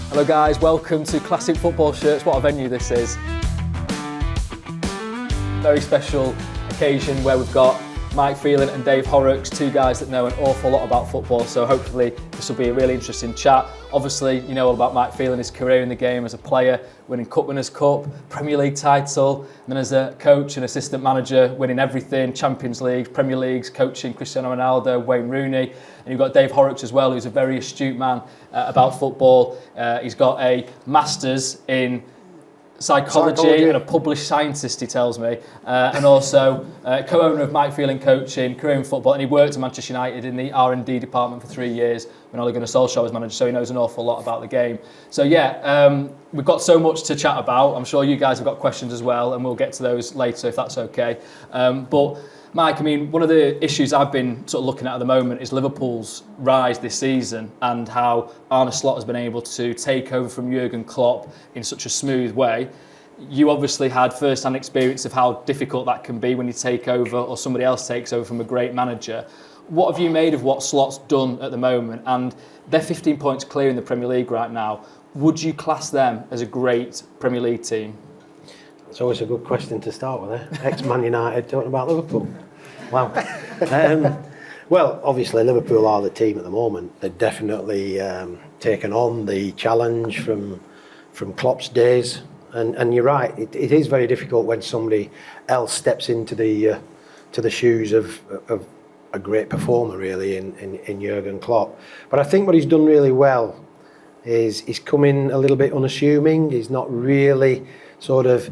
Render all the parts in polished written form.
Hello guys, welcome to Classic Football Shirts. What a venue this is. Very special occasion where we've got Mike Phelan and Dave Horrocks, two guys that know an awful lot about football, so hopefully this will be a really interesting chat. Obviously, you know all about Mike Phelan, his career in the game as a player, winning Cup Winners' Cup, Premier League title, and then as a coach and assistant manager, winning everything, Champions League, Premier Leagues, coaching Cristiano Ronaldo, Wayne Rooney. And you've got Dave Horrocks as well, who's a very astute man about football. He's got a master's in psychology and a published scientist, he tells me, and also co-owner of Mike Phelan Coaching, career in football, and he worked at Manchester United in the R&D department for 3 years when Ole Gunnar Solskjaer was manager, so he knows an awful lot about the game. So we've got so much to chat about. I'm sure you guys have got questions as well, and we'll get to those later if that's okay. But Mike, I mean, one of the issues I've been sort of looking at the moment is Liverpool's rise this season and how Arne Slot has been able to take over from Jurgen Klopp in such a smooth way. You obviously had first-hand experience of how difficult that can be when you take over or somebody else takes over from a great manager. What have you made of what Slot's done at the moment? And they're 15 points clear in the Premier League right now. Would you class them as a great Premier League team? It's always a good question to start with, eh? Ex-Man United talking about Liverpool. Wow. Well, obviously Liverpool are the team at the moment. They've definitely taken on the challenge from Klopp's days. And you're right, it is very difficult when somebody else steps into the shoes of a great performer, really, in Jurgen Klopp. But I think what he's done really well is he's come in a little bit unassuming. He's not really sort of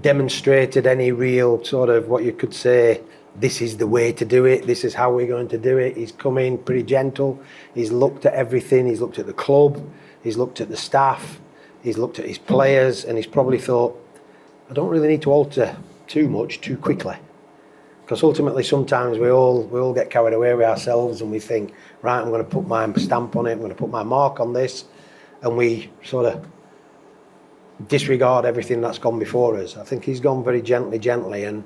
demonstrated any real sort of what you could say, this is the way to do it, this is how we're going to do it. He's come in pretty gentle. He's looked at everything. He's looked at the club. He's looked at the staff. He's looked at his players, and he's probably thought, I don't really need to alter too much too quickly. Because ultimately sometimes we all get carried away with ourselves and we think, right, I'm going to put my stamp on it, I'm going to put my mark on this, and we sort of disregard everything that's gone before us. I think he's gone very gently, and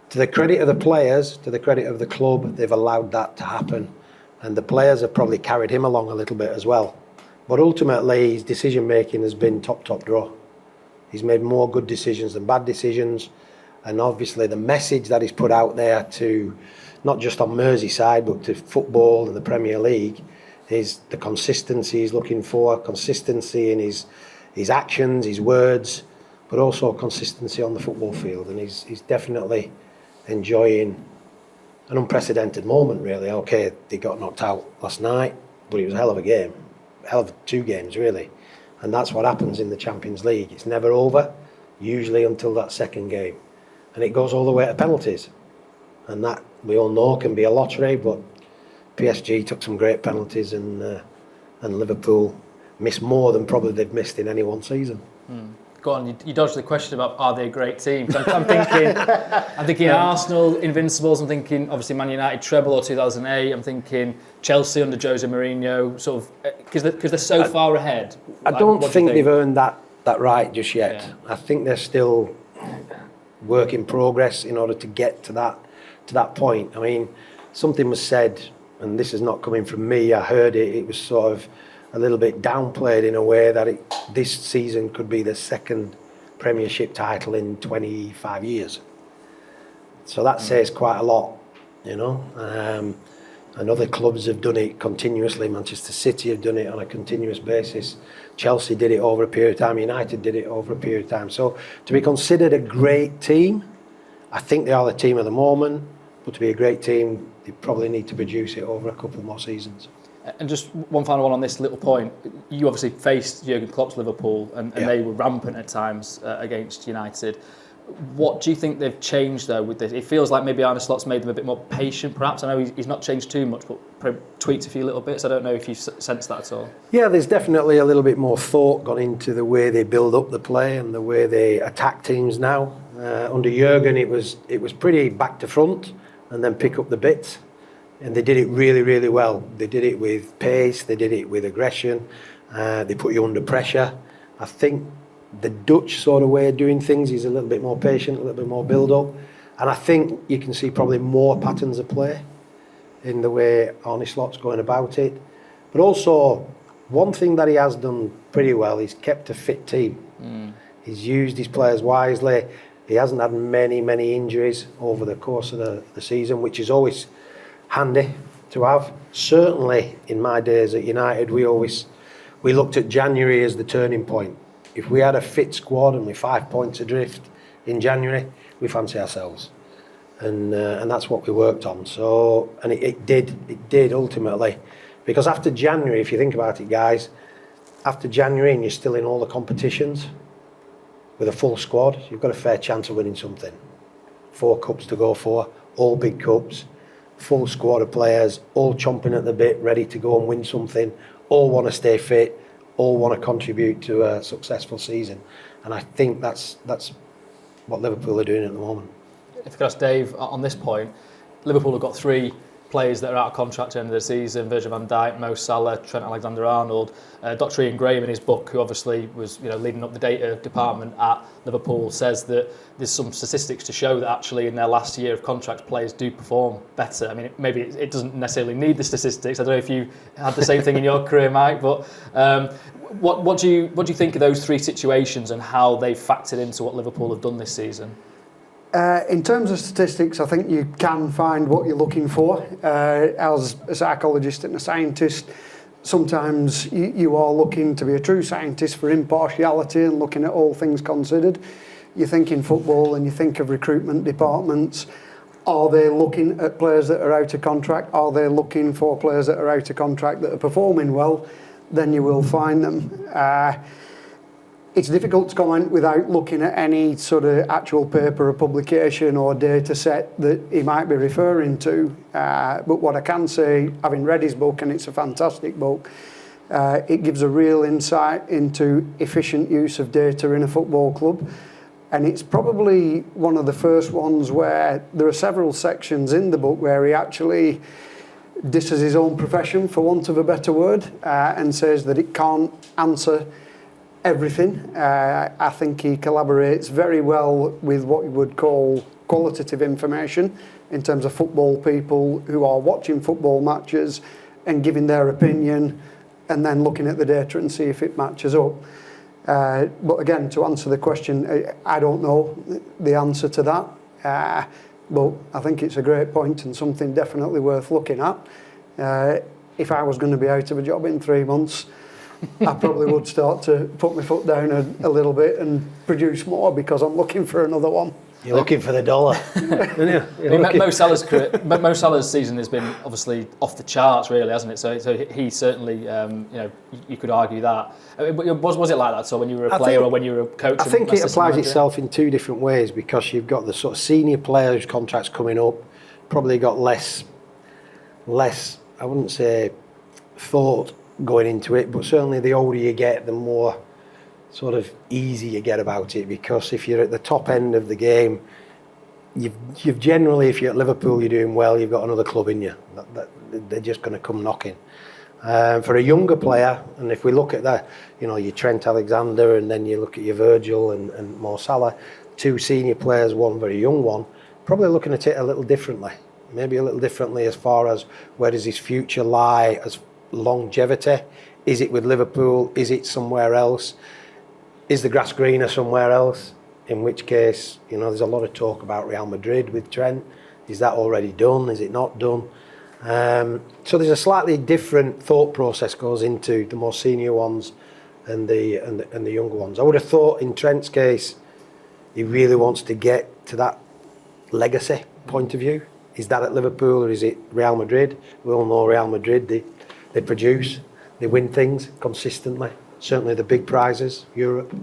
to the credit of the players, to the credit of the club, they've allowed that to happen, and the players have probably carried him along a little bit as well. But ultimately his decision making has been top draw. He's made more good decisions than bad decisions, and obviously the message that he's put out there to not just on Merseyside but to football and the Premier League is the consistency he's looking for, consistency in his actions, his words, but also consistency on the football field. And he's definitely enjoying an unprecedented moment, really. Okay, they got knocked out last night, but it was a hell of a game, a hell of 2 games, really. And that's what happens in the Champions League. It's never over, usually until that second game. And it goes all the way to penalties. And that, we all know, can be a lottery, but PSG took some great penalties, and Liverpool missed more than probably they've missed in any one season. Go on, you dodged the question about are they a great team? I'm thinking Arsenal, Invincibles, I'm thinking obviously Man United treble or 2008, I'm thinking Chelsea under Jose Mourinho, sort of, because they're so far ahead. I don't think they've earned that right just yet. Yeah. I think they're still work in progress in order to get to that point. I mean, something was said, and this is not coming from me, I heard it was sort of a little bit downplayed in a way that this season could be the second Premiership title in 25 years. So that says quite a lot, you know. And other clubs have done it continuously. Manchester City have done it on a continuous basis. Chelsea did it over a period of time. United did it over a period of time. So to be considered a great team, I think they are the team at the moment. But to be a great team, they probably need to produce it over a couple more seasons. And just one final one on this little point. You obviously faced Jurgen Klopp's Liverpool, and they were rampant at times against United. What do you think they've changed though with this? It feels like maybe Arne Slot's made them a bit more patient, perhaps. I know he's not changed too much, but tweaked a few little bits. I don't know if you've sensed that at all. Yeah, there's definitely a little bit more thought gone into the way they build up the play and the way they attack teams now. Under Jurgen, it was pretty back to front and then pick up the bits. And they did it really, really well. They did it with pace, they did it with aggression, they put you under pressure. I think the Dutch sort of way of doing things is a little bit more patient, a little bit more build-up. And I think you can see probably more patterns of play in the way Arne Slot's going about it. But also one thing that he has done pretty well, he's kept a fit team. He's used his players wisely. He hasn't had many injuries over the course of the season, which is always handy to have. Certainly in my days at United, we looked at January as the turning point. If we had a fit squad and we're 5 points adrift in January, we fancy ourselves. And that's what we worked on. So, and it did ultimately. Because after January, if you think about it, guys, after January and you're still in all the competitions with a full squad, you've got a fair chance of winning something. 4 cups to go for, all big cups, full squad of players, all chomping at the bit, ready to go and win something, all want to stay fit, all want to contribute to a successful season. And I think that's what Liverpool are doing at the moment. If I could ask Dave, on this point, Liverpool have got 3 players that are out of contract at the end of the season: Virgil van Dijk, Mo Salah, Trent Alexander-Arnold. Dr. Ian Graham, in his book, who obviously was leading up the data department at Liverpool, says that there's some statistics to show that actually in their last year of contract, players do perform better. I mean, maybe it doesn't necessarily need the statistics. I don't know if you had the same thing in your career, Mike, but what do you think of those 3 situations and how they've factored into what Liverpool have done this season? In terms of statistics, I think you can find what you're looking for. As a psychologist and a scientist, sometimes you are looking to be a true scientist for impartiality and looking at all things considered. You think in football and you think of recruitment departments. Are they looking at players that are out of contract? Are they looking for players that are out of contract that are performing well? Then you will find them. It's difficult to comment without looking at any sort of actual paper or publication or data set that he might be referring to. But what I can say, having read his book, and it's a fantastic book, it gives a real insight into efficient use of data in a football club. And it's probably one of the first ones where there are several sections in the book where he actually disses his own profession, for want of a better word, and says that it can't answer everything. I think he collaborates very well with what you would call qualitative information in terms of football people who are watching football matches and giving their opinion and then looking at the data and see if it matches up. But again, to answer the question, I don't know the answer to that. But I think it's a great point and something definitely worth looking at. If I was going to be out of a job in 3 months, I probably would start to put my foot down a little bit and produce more because I'm looking for another one. You're looking for the dollar, aren't you? Mo Salah's season has been obviously off the charts, really, hasn't it? So he certainly, you could argue that. Was it like that? So when you were a player or when you were a coach? I think it applies itself in 2 different ways, because you've got the sort of senior player whose contract's coming up, probably got less. I wouldn't say thought going into it, but certainly the older you get, the more sort of easy you get about it, because if you're at the top end of the game, you've generally, if you're at Liverpool, you're doing well, you've got another club in you. They're just going to come knocking. For a younger player, and if we look at that, your Trent Alexander, and then you look at your Virgil and Mo Salah, 2 senior players, 1 very young one, probably looking at it a little differently. Maybe a little differently as far as where does his future lie as longevity. Is it with Liverpool? Is it somewhere else? Is the grass greener somewhere else? In which case, there's a lot of talk about Real Madrid with Trent. Is that already done? Is it not done? So there's a slightly different thought process goes into the more senior ones and the younger ones. I would have thought in Trent's case, he really wants to get to that legacy point of view. Is that at Liverpool or is it Real Madrid? We all know Real Madrid, they produce, they win things consistently, certainly the big prizes, Europe.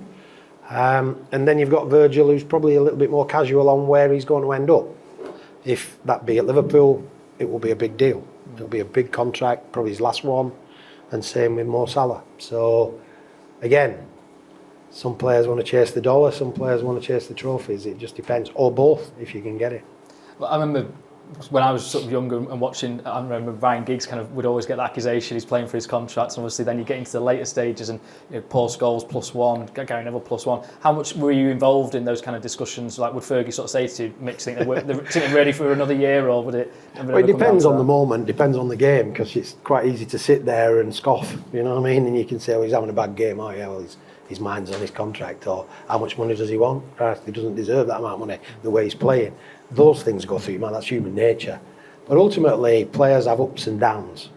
And then you've got Virgil, who's probably a little bit more casual on where he's going to end up. If that be at Liverpool, it will be a big deal. It'll be a big contract, probably his last one, and same with Mo Salah. So, again, some players want to chase the dollar, some players want to chase the trophies. It just depends, or both, if you can get it. Well, I remember when I was sort of younger and watching, I remember Ryan Giggs kind of would always get the accusation he's playing for his contracts, and obviously then you get into the later stages and Paul Scholes +1, Gary Neville +1. How much were you involved in those kind of discussions? Like, would Fergie sort of say to you, Mick, they're ready for another year, or would it? Well, it depends on the moment, depends on the game, because it's quite easy to sit there and scoff, you know what I mean? And you can say, oh, he's having a bad game, oh yeah, well, his mind's on his contract, or how much money does he want? Christ, he doesn't deserve that amount of money, the way he's playing. Those things go through your mind, that's human nature. But ultimately, players have ups and downs.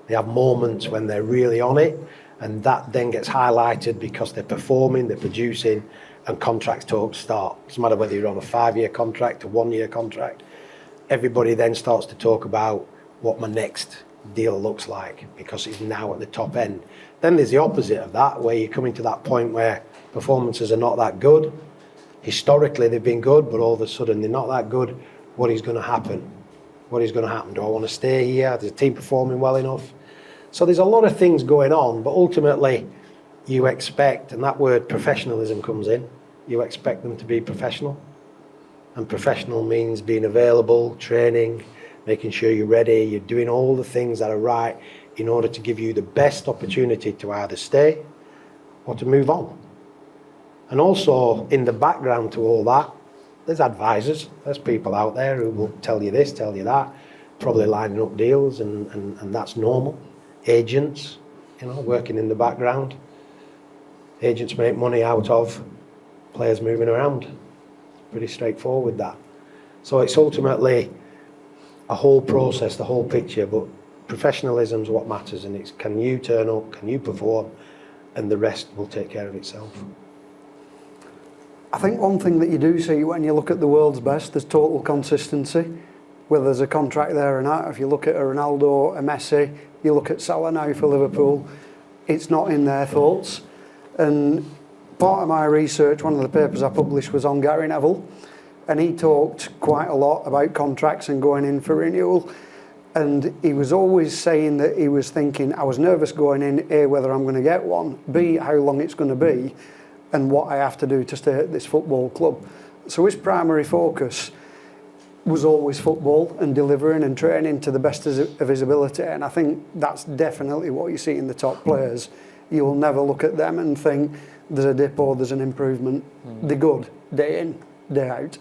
They have moments when they're really on it, and that then gets highlighted because they're performing, they're producing, and contract talks start. It doesn't matter whether you're on a 5-year contract, a 1-year contract. Everybody then starts to talk about what my next deal looks like, because it's now at the top end. Then there's the opposite of that, where you're coming to that point where performances are not that good. Historically, they've been good, but all of a sudden they're not that good. What is going to happen? What is going to happen? Do I want to stay here? Is the team performing well enough? So there's a lot of things going on, but ultimately you expect, and that word professionalism comes in, you expect them to be professional. And professional means being available, training, making sure you're ready, you're doing all the things that are right in order to give you the best opportunity to either stay or to move on. And also, in the background to all that, there's advisors, there's people out there who will tell you this, tell you that, probably lining up deals, and that's normal. Agents, working in the background. Agents make money out of players moving around. Pretty straightforward, that. So it's ultimately a whole process, the whole picture, but professionalism is what matters, and it's can you turn up, can you perform, and the rest will take care of itself. I think one thing that you do see when you look at the world's best, there's total consistency. Whether there's a contract there or not, if you look at a Ronaldo, a Messi, you look at Salah now for Liverpool, it's not in their thoughts. And part of my research, one of the papers I published was on Gary Neville, and he talked quite a lot about contracts and going in for renewal. And he was always saying that he was thinking, I was nervous going in, A, whether I'm going to get one, B, how long it's going to be, and what I have to do to stay at this football club. So his primary focus was always football and delivering and training to the best of his ability. And I think that's definitely what you see in the top players. You will never look at them and think there's a dip or there's an improvement. They're good, day in, day out.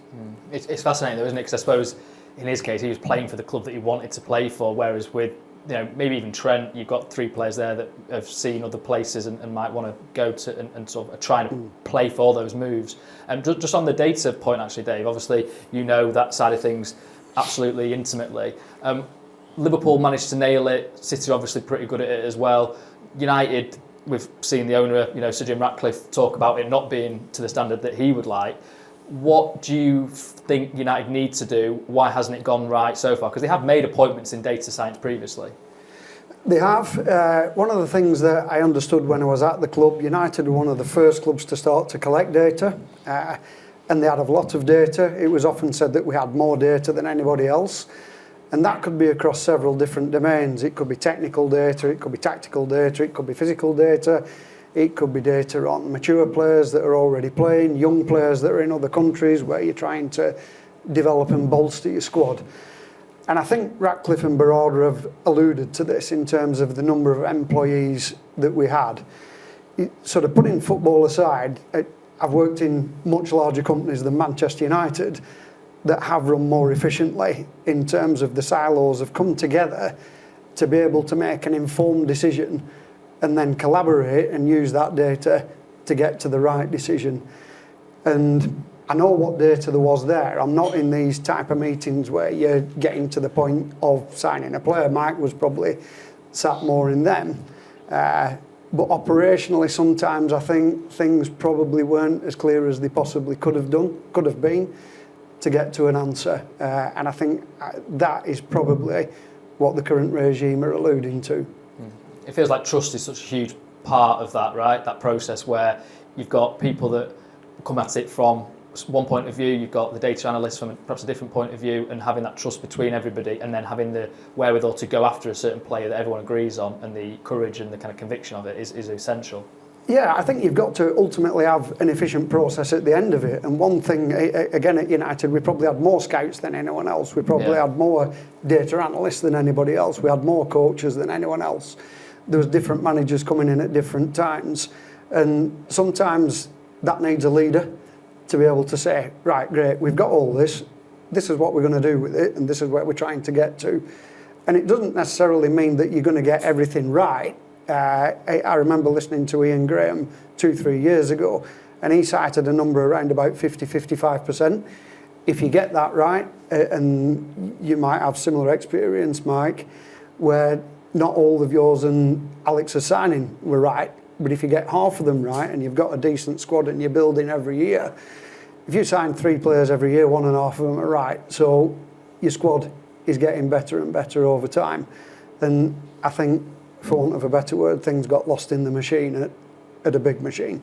It's fascinating though, isn't it? Because I suppose in his case, he was playing for the club that he wanted to play for, whereas with maybe even Trent, you've got 3 players there that have seen other places and might want to go to and sort of try and play for those moves. And just on the data point, actually, Dave, obviously that side of things absolutely intimately. Liverpool managed to nail it. City are obviously pretty good at it as well. United, we've seen the owner, Sir Jim Ratcliffe, talk about it not being to the standard that he would like. What do you think United need to do? Why hasn't it gone right so far? Because they have made appointments in data science previously. They have. One of the things that I understood when I was at the club, United were one of the first clubs to start to collect data, and they had a lot of data. It was often said that we had more data than anybody else, and that could be across several different domains. It could be technical data, it could be tactical data, it could be physical data. It could be data on mature players that are already playing, young players that are in other countries where you're trying to develop and bolster your squad. And I think Ratcliffe and Baroda have alluded to this in terms of the number of employees that we had. Sort of putting football aside, I've worked in much larger companies than Manchester United that have run more efficiently in terms of the silos have come together to be able to make an informed decision and then collaborate and use that data to get to the right decision. And I know what data there was there. I'm not in these type of meetings where you're getting to the point of signing a player. Mike was probably sat more in them. But operationally, sometimes I think things probably weren't as clear as they possibly could have been to get to an answer. And I think that is probably what the current regime are alluding to. It feels like trust is such a huge part of that, right? That process where you've got people that come at it from one point of view, you've got the data analysts from perhaps a different point of view, and having that trust between everybody, and then having the wherewithal to go after a certain player that everyone agrees on, and the courage and the kind of conviction of it is essential. Yeah, I think you've got to ultimately have an efficient process at the end of it. And one thing, again, at United, we probably had more scouts than anyone else. We probably had more data analysts than anybody else. We had more coaches than anyone else. There was different managers coming in at different times. And sometimes that needs a leader to be able to say, right, great, we've got all this. This is what we're going to do with it, and this is where we're trying to get to. And it doesn't necessarily mean that you're going to get everything right. I remember listening to Ian Graham 2-3 years ago, and he cited a number around about 50-55%. If you get that right, and you might have similar experience, Mike, where not all of yours and Alex's signing were right, but if you get half of them right and you've got a decent squad and you're building every year, if you sign 3 players every year, 1.5 of them are right. So your squad is getting better and better over time. And I think, for want of a better word, things got lost in the machine at a big machine.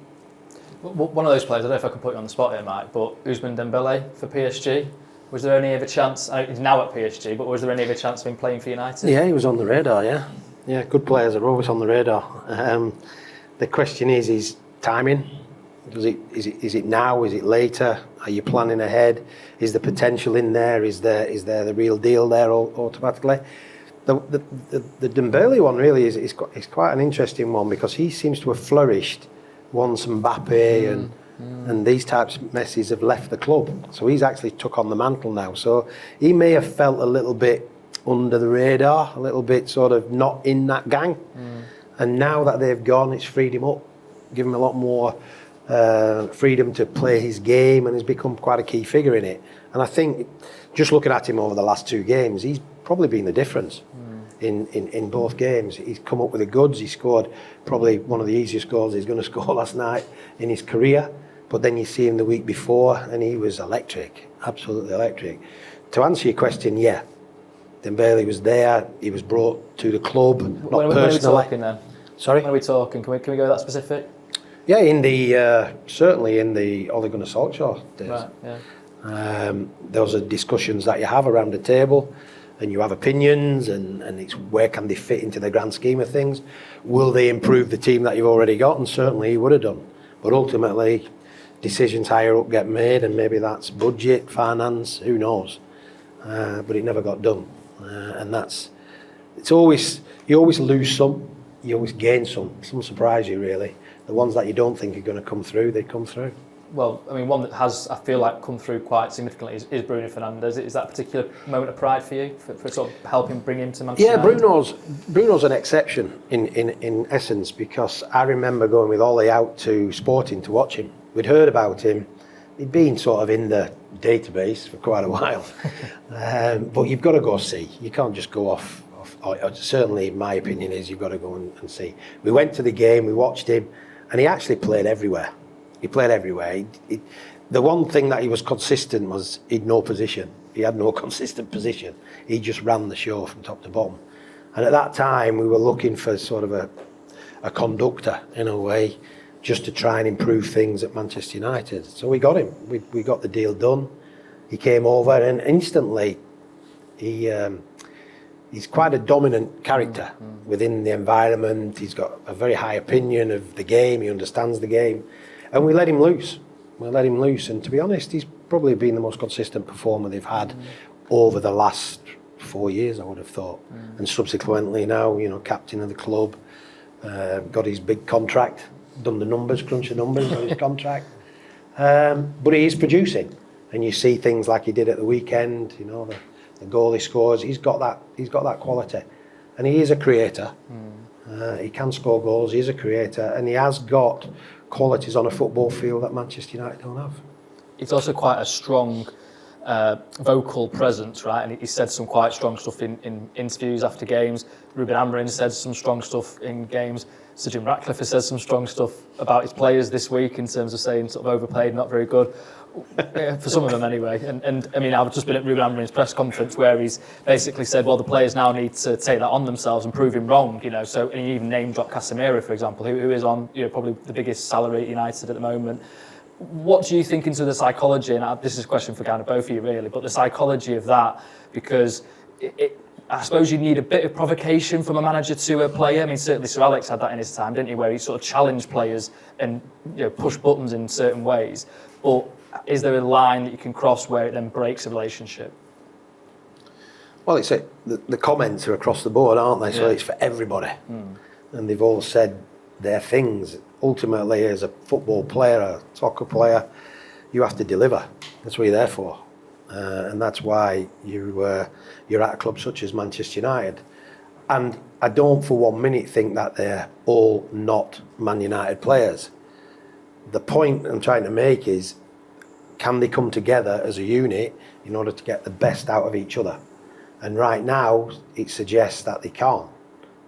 One of those players, I don't know if I can put you on the spot here, Mike, but Ousmane Dembele for PSG. Was there any other chance? He's now at PSG, but was there any other chance of him playing for United? Yeah, he was on the radar. Yeah, good players are always on the radar. The question is timing. Is it now? Is it later? Are you planning ahead? Is the potential in there? Is there the real deal there automatically? The Dembele one really is quite an interesting one, because he seems to have flourished once Mbappe and these types of Messis have left the club. So he's actually took on the mantle now. So he may have felt a little bit under the radar, a little bit sort of not in that gang. And now that they've gone, it's freed him up, given him a lot more freedom to play his game, and he's become quite a key figure in it. And I think, just looking at him over the last 2 games, he's probably been the difference in both games. He's come up with the goods. He scored probably one of the easiest goals he's going to score last night in his career. But then you see him the week before, and he was electric, absolutely electric. To answer your question, yeah, Dembele was there. He was brought to the club, not personally. When are we talking then? Sorry? When are we talking? Can we go that specific? Yeah, in the certainly in the Ole Gunnar Solskjaer days. Right, yeah. Those are discussions that you have around the table, and you have opinions, and it's where can they fit into the grand scheme of things? Will they improve the team that you've already got? And certainly he would have done. But ultimately, decisions higher up get made, and maybe that's budget, finance, who knows? But it never got done. And you always lose some, you always gain some surprise you really. The ones that you don't think are going to come through, they come through. Well, I mean, one that has, I feel like, come through quite significantly is Bruno Fernandes. Is that a particular moment of pride for you, for sort of helping bring him to Manchester United? Yeah, Bruno's an exception in essence, because I remember going with Ollie out to Sporting to watch him. We'd heard about him. He'd been sort of in the database for quite a while. But you've got to go see. You can't just go off. Certainly, my opinion is you've got to go and see. We went to the game, we watched him, and he actually played everywhere. He played everywhere. The one thing that he was consistent was he'd no position. He had no consistent position. He just ran the show from top to bottom. And at that time, we were looking for sort of a conductor, in a way, just to try and improve things at Manchester United. So we got him. We got the deal done. He came over, and instantly, he's quite a dominant character within the environment. He's got a very high opinion of the game. He understands the game. And we let him loose. And to be honest, he's probably been the most consistent performer they've had over the last 4 years, I would have thought. And subsequently now, captain of the club, got his big contract, done the numbers, crunched the numbers on his contract. But he is producing. And you see things like he did at the weekend, the goal he scores. He's got that quality. And he is a creator. He can score goals. He is a creator. And he has got qualities on a football field that Manchester United don't have. He's also quite a strong vocal presence, right? And he said some quite strong stuff in interviews after games. Ruben Amorim said some strong stuff in games. Sir Jim Ratcliffe has said some strong stuff about his players this week in terms of saying sort of overplayed, not very good. For some of them anyway. And I mean, I've just been at Ruben Amorim's press conference where he's basically said, well, the players now need to take that on themselves and prove him wrong, So, and he even name dropped Casemiro, for example, who is on, probably the biggest salary at United at the moment. What do you think into the psychology, and this is a question for kind of both of you really, but the psychology of that, because I suppose you need a bit of provocation from a manager to a player. I mean, certainly Sir Alex had that in his time, didn't he, where he sort of challenged players and push buttons in certain ways. But is there a line that you can cross where it then breaks a relationship? Well, the comments are across the board, aren't they? So it's for everybody. And they've all said their things. Ultimately, as a football player, a soccer player, you have to deliver. That's what you're there for. And that's why you're at a club such as Manchester United. And I don't for 1 minute think that they're all not Man United players. The point I'm trying to make is, can they come together as a unit in order to get the best out of each other? And right now, it suggests that they can't.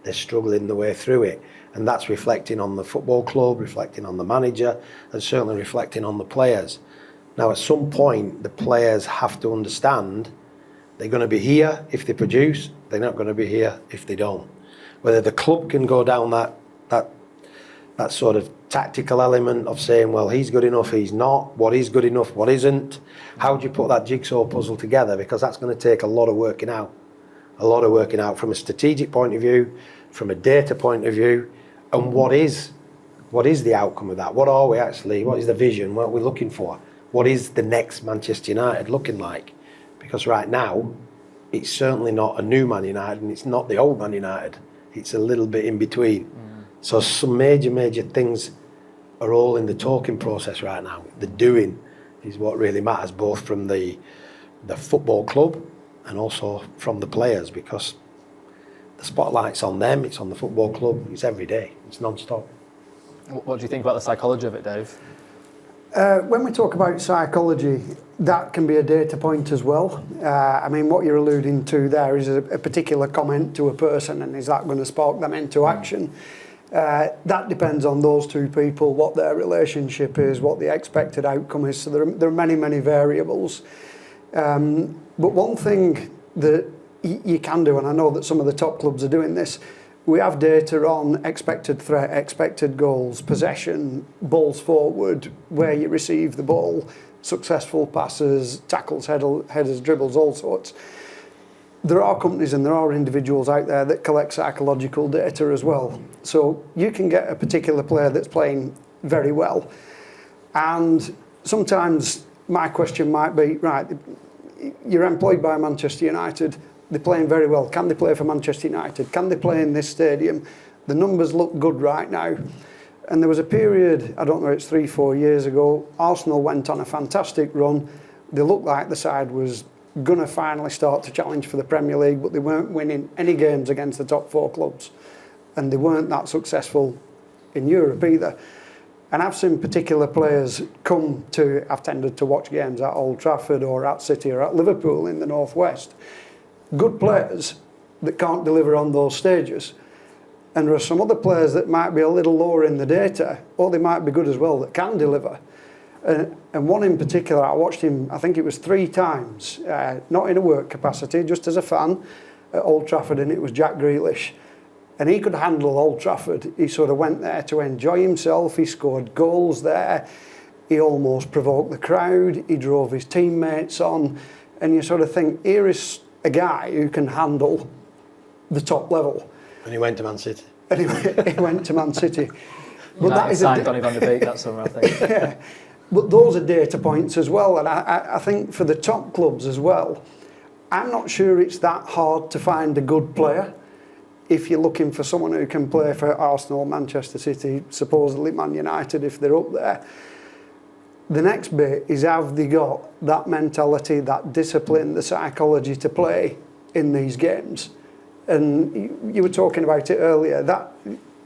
They're struggling the way through it. And that's reflecting on the football club, reflecting on the manager, and certainly reflecting on the players. Now, at some point, the players have to understand they're going to be here if they produce, they're not going to be here if they don't. Whether the club can go down that sort of tactical element of saying, well, he's good enough, he's not, what is good enough, what isn't. How do you put that jigsaw puzzle together? Because that's going to take a lot of working out. A lot of working out from a strategic point of view, from a data point of view, and what is the outcome of that? What are we actually, what is the vision, what are we looking for? What is the next Manchester United looking like? Because right now, it's certainly not a new Man United and it's not the old Man United. It's a little bit in between. So some major things are all in the talking process right now. The doing is what really matters, both from the football club and also from the players, because the spotlight's on them, it's on the football club, it's every day, it's non-stop. What do you think about the psychology of it, Dave? When we talk about psychology, that can be a data point as well. I mean, what you're alluding to there is a particular comment to a person, and is that going to spark them into action? That depends on those two people, what their relationship is, what the expected outcome is. So there are many variables. But one thing that you can do, and I know that some of the top clubs are doing this, we have data on expected threat, expected goals, possession, balls forward, where you receive the ball, successful passes, tackles, headers, dribbles, all sorts. There are companies and there are individuals out there that collect psychological data as well. So you can get a particular player that's playing very well. And sometimes my question might be, right, you're employed by Manchester United, they're playing very well. Can they play for Manchester United? Can they play in this stadium? The numbers look good right now. And there was a period, I don't know, it's 3-4 years ago, Arsenal went on a fantastic run. They looked like the side was going to finally start to challenge for the Premier League, but they weren't winning any games against the top 4 clubs. And they weren't that successful in Europe either. And I've seen particular players I've tended to watch games at Old Trafford or at City or at Liverpool in the Northwest. Good players that can't deliver on those stages. And there are some other players that might be a little lower in the data, or they might be good as well, that can deliver. And one in particular, I watched him, I think it was 3 times, not in a work capacity, just as a fan at Old Trafford, and it was Jack Grealish. And he could handle Old Trafford. He sort of went there to enjoy himself. He scored goals there. He almost provoked the crowd. He drove his teammates on. And you sort of think, here is a guy who can handle the top level. And he went to Man City. And he went to Man City. But that is signed Donny van de Beek that summer, I think. Yeah. But those are data points as well. And I think for the top clubs as well, I'm not sure it's that hard to find a good player. If you're looking for someone who can play for Arsenal, Manchester City, supposedly Man United if they're up there, the next bit is, have they got that mentality, that discipline, the psychology to play in these games? And you were talking about it earlier. That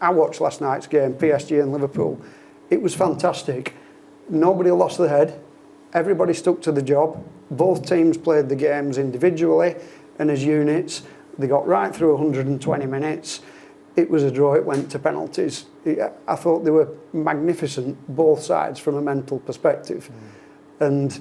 I watched last night's game, PSG and Liverpool. It was fantastic. Nobody lost their head. Everybody stuck to the job. Both teams played the games individually and as units. They got right through 120 minutes. It was a draw. It went to penalties. I thought they were magnificent, both sides, from a mental perspective. And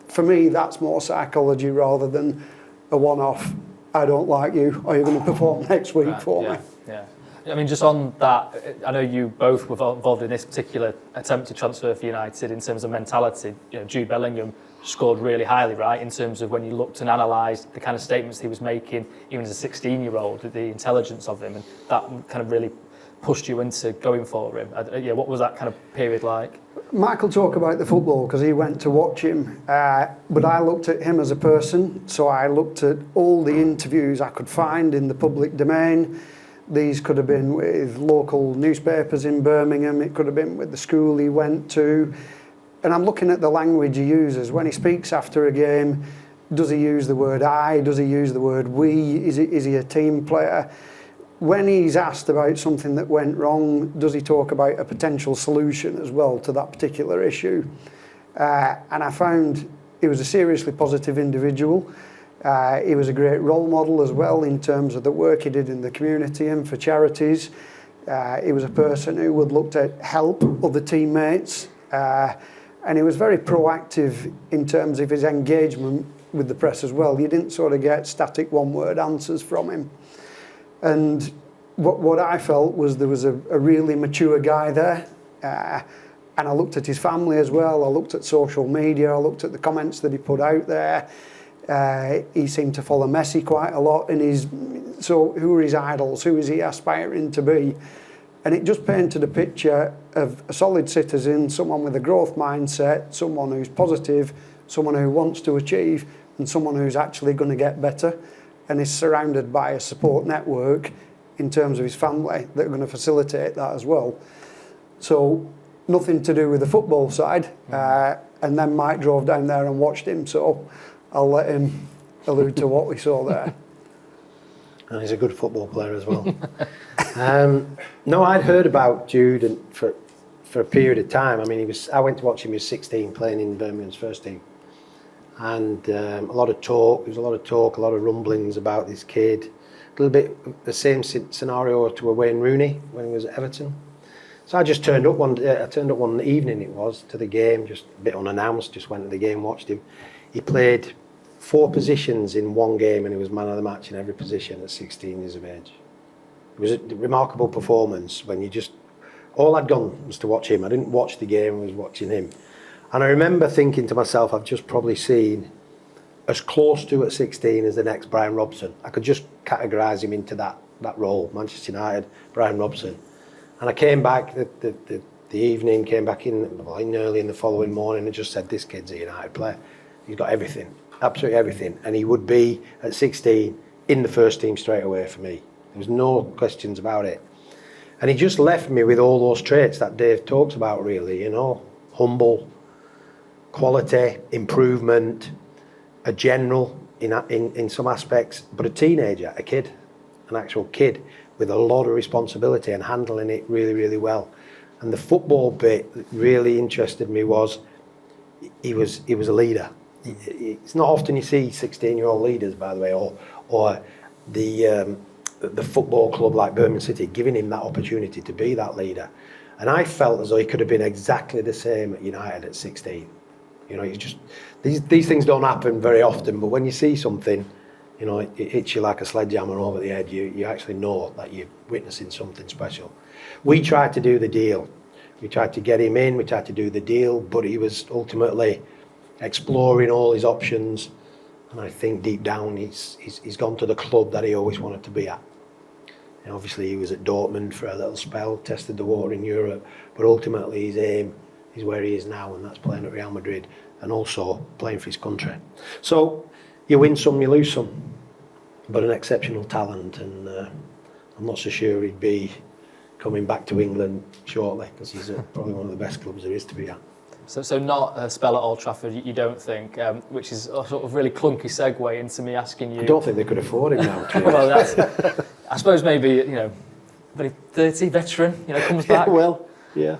for me, that's more psychology rather than a one-off, I don't like you, are you going to perform next week for me? Yeah. I mean, just on that, I know you both were involved in this particular attempt to transfer for United in terms of mentality. You know, Jude Bellingham scored really highly, right, in terms of when you looked and analysed the kind of statements he was making, even as a 16-year-old, the intelligence of him, and that kind of really pushed you into going for him. Yeah, what was that kind of period like? Mike will talk about the football because he went to watch him, but I looked at him as a person, so I looked at all the interviews I could find in the public domain. These could have been with local newspapers in Birmingham, it could have been with the school he went to, and I'm looking at the language he uses. When he speaks after a game, does he use the word I, does he use the word we, is he a team player? When he's asked about something that went wrong, does he talk about a potential solution as well to that particular issue? And I found he was a seriously positive individual. He was a great role model as well in terms of the work he did in the community and for charities. He was a person who would look to help other teammates. And he was very proactive in terms of his engagement with the press as well. You didn't sort of get static one-word answers from him. And what I felt was there was a really mature guy there. And I looked at his family as well. I looked at social media. I looked at the comments that he put out there. He seemed to follow Messi quite a lot. So who are his idols? Who is he aspiring to be? And it just painted a picture of a solid citizen, someone with a growth mindset, someone who's positive, someone who wants to achieve, and someone who's actually going to get better, and is surrounded by a support network in terms of his family that are going to facilitate that as well. So nothing to do with the football side. And then Mike drove down there and watched him, so I'll let him allude to what we saw there. And he's a good football player as well. No, I'd heard about Jude and for a period of time. I mean, I went to watch him. He was 16, playing in Birmingham's first team, and a lot of talk. There was a lot of talk, a lot of rumblings about this kid. A little bit the same scenario to Wayne Rooney when he was at Everton. So I just turned up one evening. It was to the game, just a bit unannounced. Just went to the game, watched him. He played 4 positions in one game, and he was man of the match in every position at 16 years of age. It was a remarkable performance when all I'd gone was to watch him. I didn't watch the game, I was watching him. And I remember thinking to myself, I've just probably seen as close to at 16 as the next Brian Robson. I could just categorise him into that role, Manchester United, Brian Robson. And I came back the evening, came back in early in the following morning and just said, this kid's a United player. He's got everything, absolutely everything. And he would be, at 16, in the first team straight away for me. There was no questions about it. And he just left me with all those traits that Dave talks about, really, humble, quality, improvement, a general in some aspects, but a teenager, a kid, an actual kid with a lot of responsibility and handling it really, really well. And the football bit that really interested me was he was a leader. It's not often you see 16-year-old leaders, by the way, or the football club like Birmingham City giving him that opportunity to be that leader. And I felt as though he could have been exactly the same at United at 16. You just these things don't happen very often, but when you see something, it hits you like a sledgehammer over the head. You actually know that you're witnessing something special. We tried to do the deal. We tried to get him in. We tried to do the deal, but he was ultimately exploring all his options. And I think deep down he's gone to the club that he always wanted to be at. And obviously he was at Dortmund for a little spell, tested the water in Europe, but ultimately his aim is where he is now, and that's playing at Real Madrid and also playing for his country. So you win some, you lose some, but an exceptional talent, and I'm not so sure he'd be coming back to England shortly, because he's probably one of the best clubs there is to be at. So not a spell at Old Trafford, you don't think, which is a sort of really clunky segue into me asking you. I don't think they could afford him now. Well, I suppose maybe very 30 veteran, comes back. Well, yeah.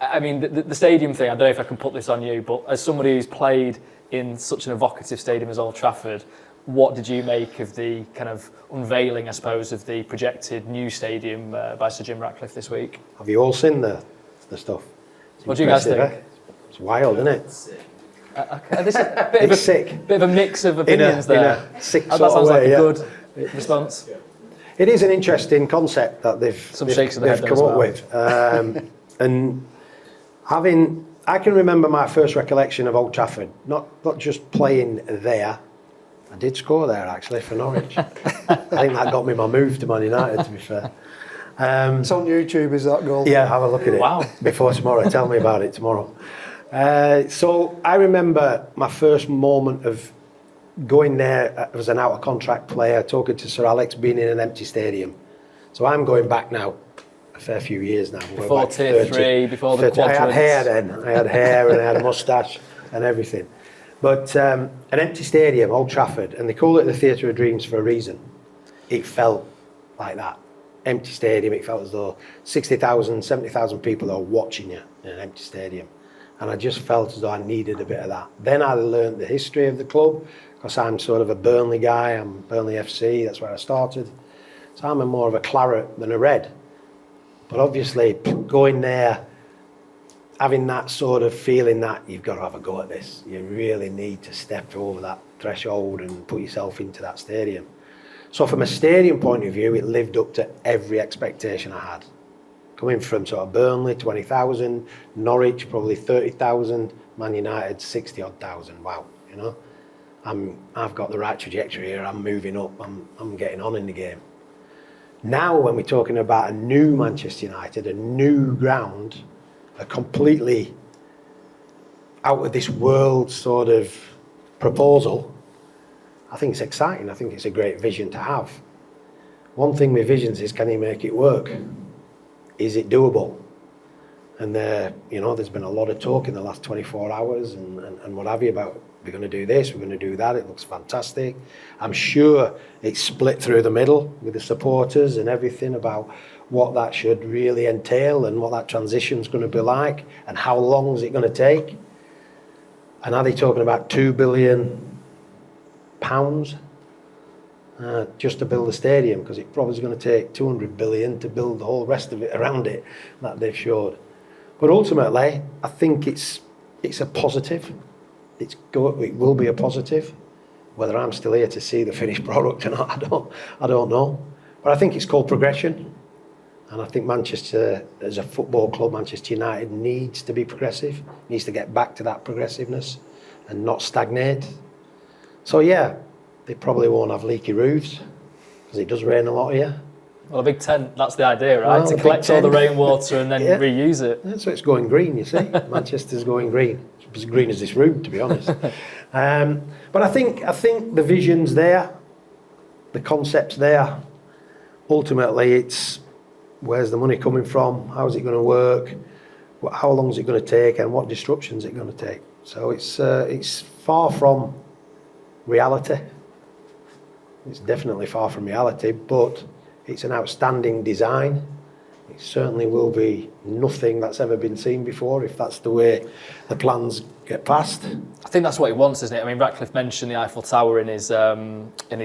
I mean, the stadium thing. I don't know if I can put this on you, but as somebody who's played in such an evocative stadium as Old Trafford, what did you make of the kind of unveiling, I suppose, of the projected new stadium by Sir Jim Ratcliffe this week? Have you all seen the stuff? What do you guys think? Eh? It's wild, isn't it? Okay, this is a bit of a mix of opinions there. In a sick that sort sounds of way, like a good response. It is an interesting concept that they've come up with. And I can remember my first recollection of Old Trafford, not just playing there. I did score there actually for Norwich. I think that got me my move to Man United, to be fair. It's on YouTube, is that goal? Yeah, have a look at it. Wow. Before tomorrow, tell me about it tomorrow. So I remember my first moment of going there as an out-of-contract player, talking to Sir Alex, being in an empty stadium. So I'm going back now, a fair few years now. Before Tier 3, before the quadrants. I had hair then. I had hair and I had a moustache and everything. But an empty stadium, Old Trafford, and they call it the Theatre of Dreams for a reason. It felt like that. Empty stadium, it felt as though 60,000, 70,000 people are watching you in an empty stadium. And I just felt as though I needed a bit of that. Then I learned the history of the club, because I'm sort of a Burnley guy, I'm Burnley FC, that's where I started. So I'm more of a claret than a red. But obviously, going there, having that sort of feeling that you've got to have a go at this. You really need to step over that threshold and put yourself into that stadium. So from a stadium point of view, it lived up to every expectation I had. Coming from sort of Burnley, 20,000, Norwich, probably 30,000, Man United, 60-odd thousand. Wow, you know. I've got the right trajectory here, I'm moving up, I'm getting on in the game. Now when we're talking about a new Manchester United, a new ground, a completely out of this world sort of proposal, I think it's exciting. I think it's a great vision to have. One thing with visions is, can you make it work? Is it doable? And there's been a lot of talk in the last 24 hours and what have you about, we're going to do this, we're going to do that, it looks fantastic. I'm sure it's split through the middle with the supporters and everything about what that should really entail and what that transition's going to be like and how long is it going to take. And are they talking about £2 billion just to build a stadium? Because it probably is going to take 200 billion to build the whole rest of it around it that they've showed. But ultimately, I think it's a positive. It will be a positive. Whether I'm still here to see the finished product or not, I don't know. But I think it's called progression. And I think Manchester, as a football club, Manchester United needs to be progressive, needs to get back to that progressiveness and not stagnate. So yeah, they probably won't have leaky roofs because it does rain a lot here. Well, a big tent, that's the idea, right? Well, to collect all the rainwater and then reuse it. Yeah, so it's going green, you see. Manchester's going green. It's as green as this room, to be honest. But I think the vision's there, the concept's there. Ultimately, it's where's the money coming from? How is it going to work? How long is it going to take? And what disruptions is it going to take? So it's far from reality. It's definitely far from reality, but it's an outstanding design. It certainly will be nothing that's ever been seen before if that's the way the plans get passed. I think that's what he wants, isn't it? I mean, Ratcliffe mentioned the Eiffel Tower in his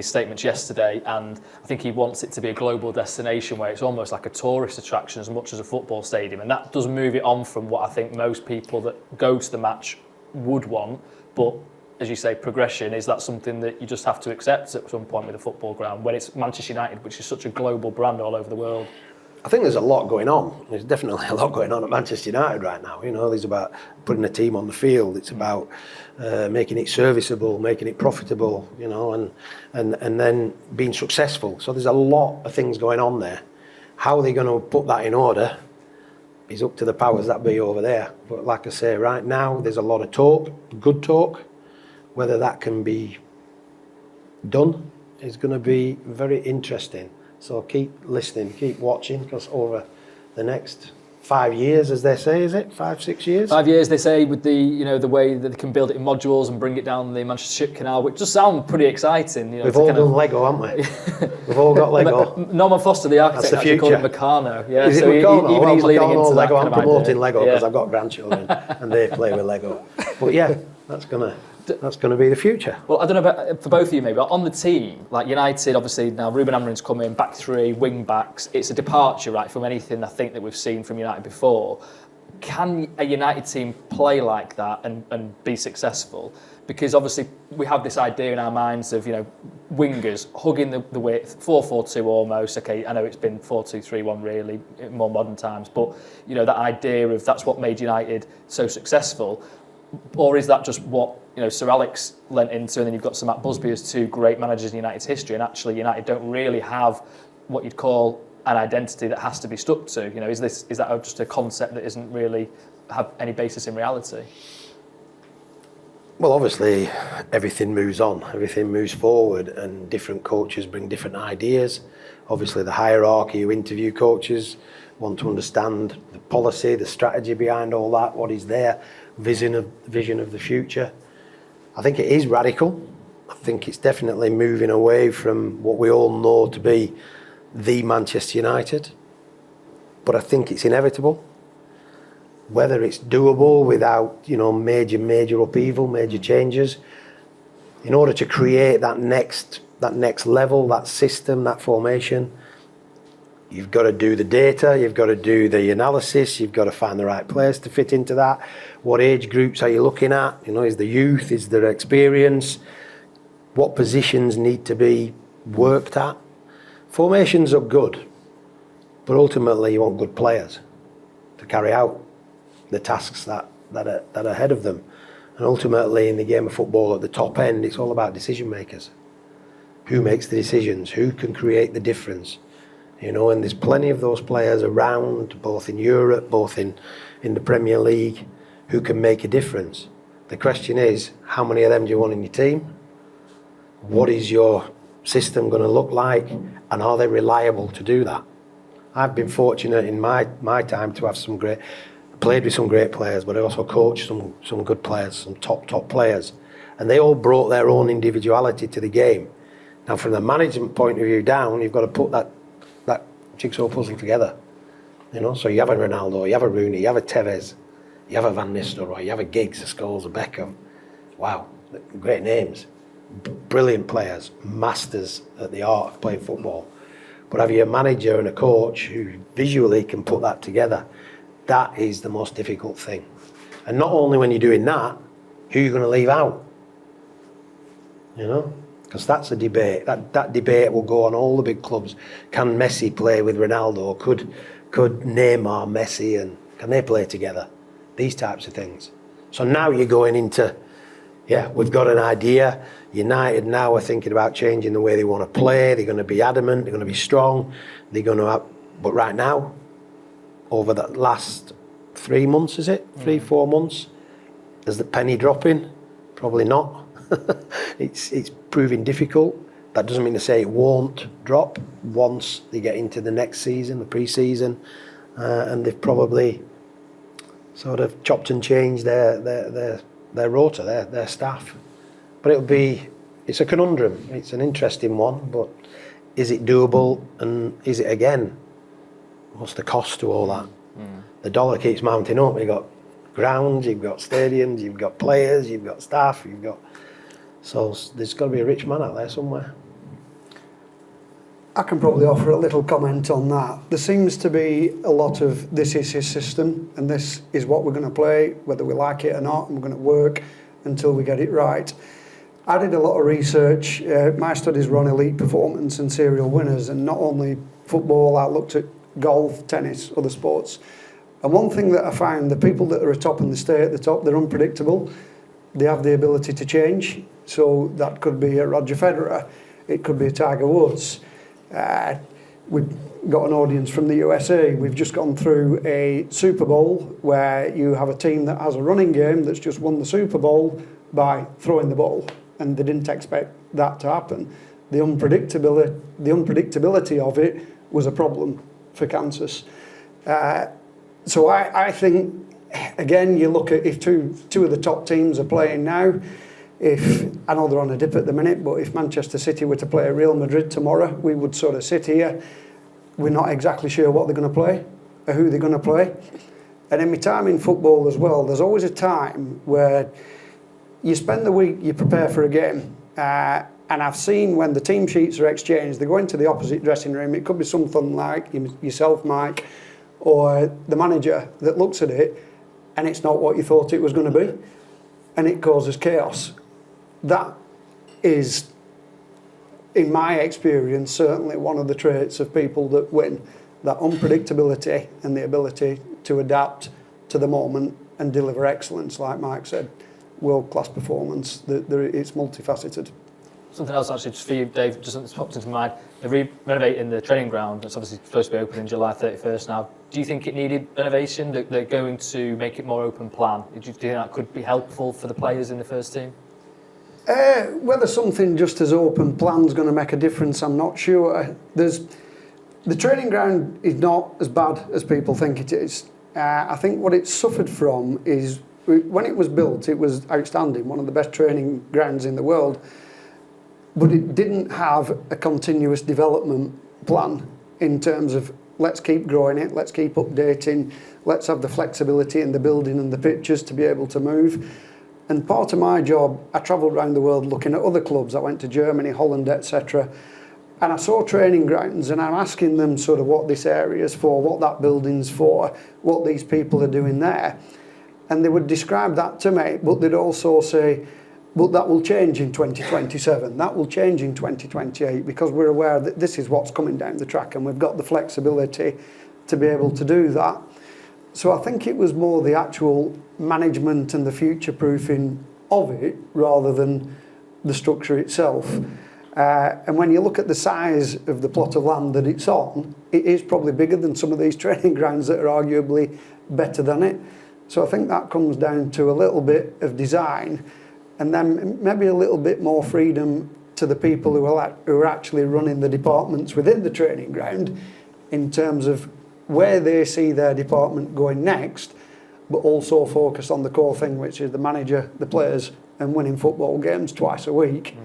statements yesterday, and I think he wants it to be a global destination where it's almost like a tourist attraction as much as a football stadium, and that does move it on from what I think most people that go to the match would want. But as you say, progression, is that something that you just have to accept at some point with a football ground when it's Manchester United, which is such a global brand all over the world? I think there's a lot going on. There's definitely a lot going on at Manchester United right now. You know, there's about putting a team on the field. It's about making it serviceable, making it profitable, you know, and then being successful. So there's a lot of things going on there. How are they going to put that in order is up to the powers that be over there. But like I say, right now, there's a lot of talk, good talk. Whether that can be done is going to be very interesting. So keep listening, keep watching, because over the next 5 years, as they say, is it 5, 6 years? 5 years, they say, with the way that they can build it in modules and bring it down the Manchester Ship Canal, which does sound pretty exciting. We've all done Lego, haven't we? We've all got Lego. Norman Foster, the architect, actually called it Meccano. Yeah, is it Meccano? Even he's leaning into Lego. that I'm promoting idea. Lego because I've got grandchildren and they play with Lego. But yeah, that's gonna be the future. Well, I don't know about for both of you maybe, but on the team, like United, obviously now Ruben Amorim's come in, back three, wing backs. It's a departure, right, from anything I think that we've seen from United before. Can a United team play like that and be successful? Because obviously we have this idea in our minds of, wingers hugging the width, 4-4-2 almost. Okay, I know it's been 4-2-3-1 really in more modern times, but that idea of that's what made United so successful. Or is that just what Sir Alex lent into, and then you've got Sir Matt Busby as two great managers in United's history, and actually United don't really have what you'd call an identity that has to be stuck to. Is that just a concept that isn't really have any basis in reality? Well, obviously, everything moves on, everything moves forward, and different coaches bring different ideas. Obviously, the hierarchy, you interview coaches, want to understand the policy, the strategy behind all that, what is their vision of the future. I think it is radical. I think it's definitely moving away from what we all know to be the Manchester United. But I think it's inevitable. Whether it's doable without, major upheaval, major changes, in order to create that next level, that system, that formation, you've got to do the data, you've got to do the analysis, you've got to find the right players to fit into that. What age groups are you looking at? Is the youth, is there experience? What positions need to be worked at? Formations are good, but ultimately you want good players to carry out the tasks that are ahead of them. And ultimately in the game of football at the top end, it's all about decision makers. Who makes the decisions? Who can create the difference? And there's plenty of those players around, both in Europe, both in the Premier League, who can make a difference. The question is, how many of them do you want in your team? What is your system going to look like? And are they reliable to do that? I've been fortunate in my time to have played with some great players, but I also coached some good players, some top players. And they all brought their own individuality to the game. Now, from the management point of view down, you've got to put that jigsaw puzzle together. So you have a Ronaldo, you have a Rooney, you have a Tevez, you have a Van Nistelrooy, you have a Giggs, a Scholes, a Beckham. Wow, great names. Brilliant players, masters at the art of playing football. But have you a manager and a coach who visually can put that together? That is the most difficult thing. And not only when you're doing that, who are you going to leave out? Because that's a debate. That debate will go on all the big clubs. Can Messi play with Ronaldo? Could Neymar, Messi, and can they play together? These types of things. So now you're going into, we've got an idea. United now are thinking about changing the way they want to play. They're going to be adamant. They're going to be strong. But right now, over the last 3 months, is it? 3-4 months? Is the penny dropping? Probably not. It's proving difficult. That doesn't mean to say it won't drop once they get into the next season, the pre-season, and they've probably sort of chopped and changed their rota, their staff. But it's a conundrum. It's an interesting one, but is it doable, and is it, again, what's the cost to all that? The dollar keeps mounting up. You've got grounds, you've got stadiums, you've got players, you've got staff, so there's got to be a rich man out there somewhere. I can probably offer a little comment on that. There seems to be a lot of this is his system and this is what we're going to play, whether we like it or not, and we're going to work until we get it right. I did a lot of research. My studies were on elite performance and serial winners, and not only football, I looked at golf, tennis, other sports. And one thing that I found, the people that are atop and they stay at the top, they're unpredictable. They have the ability to change. So that could be a Roger Federer. It could be a Tiger Woods. We've got an audience from the USA. We've just gone through a Super Bowl where you have a team that has a running game that's just won the Super Bowl by throwing the ball. And they didn't expect that to happen. The unpredictability of it was a problem for Kansas. So I think, again, you look at if two of the top teams are playing now, I know they're on a dip at the minute, but if Manchester City were to play Real Madrid tomorrow, we would sort of sit here. We're not exactly sure what they're going to play or who they're going to play. And in my time in football as well, there's always a time where you spend the week, you prepare for a game. And I've seen when the team sheets are exchanged, they go into the opposite dressing room. It could be something like yourself, Mike, or the manager that looks at it, and it's not what you thought it was going to be. And it causes chaos. that is, in my experience, certainly one of the traits of people that win. That unpredictability and the ability to adapt to the moment and deliver excellence, like Mike said. World-class performance. It's multifaceted. Something else actually just for you, Dave, just popped into my mind. They're renovating the training ground. It's obviously supposed to be open in July 31st now. Do you think it needed renovation? They're going to make it more open plan. Do you think that could be helpful for the players in the first team? Whether something just as open plan is going to make a difference, I'm not sure. The training ground is not as bad as people think it is. I think what it's suffered from is when it was built, it was outstanding, one of the best training grounds in the world, but it didn't have a continuous development plan in terms of let's keep growing it, let's keep updating, let's have the flexibility in the building and the pitches to be able to move. And part of my job, I travelled around the world looking at other clubs. I went to Germany, Holland, etc. And I saw training grounds and I'm asking them sort of what this area is for, what that building's for, what these people are doing there. And they would describe that to me, but they'd also say, but that will change in 2027, that will change in 2028, because we're aware that this is what's coming down the track and we've got the flexibility to be able to do that. So I think it was more the actual management and the future-proofing of it rather than the structure itself. And when you look at the size of the plot of land that it's on, it is probably bigger than some of these training grounds that are arguably better than it. So I think that comes down to a little bit of design and then maybe a little bit more freedom to the people who are actually running the departments within the training ground in terms of where they see their department going next, but also focus on the core thing, which is the manager, the players, and winning football games twice a week.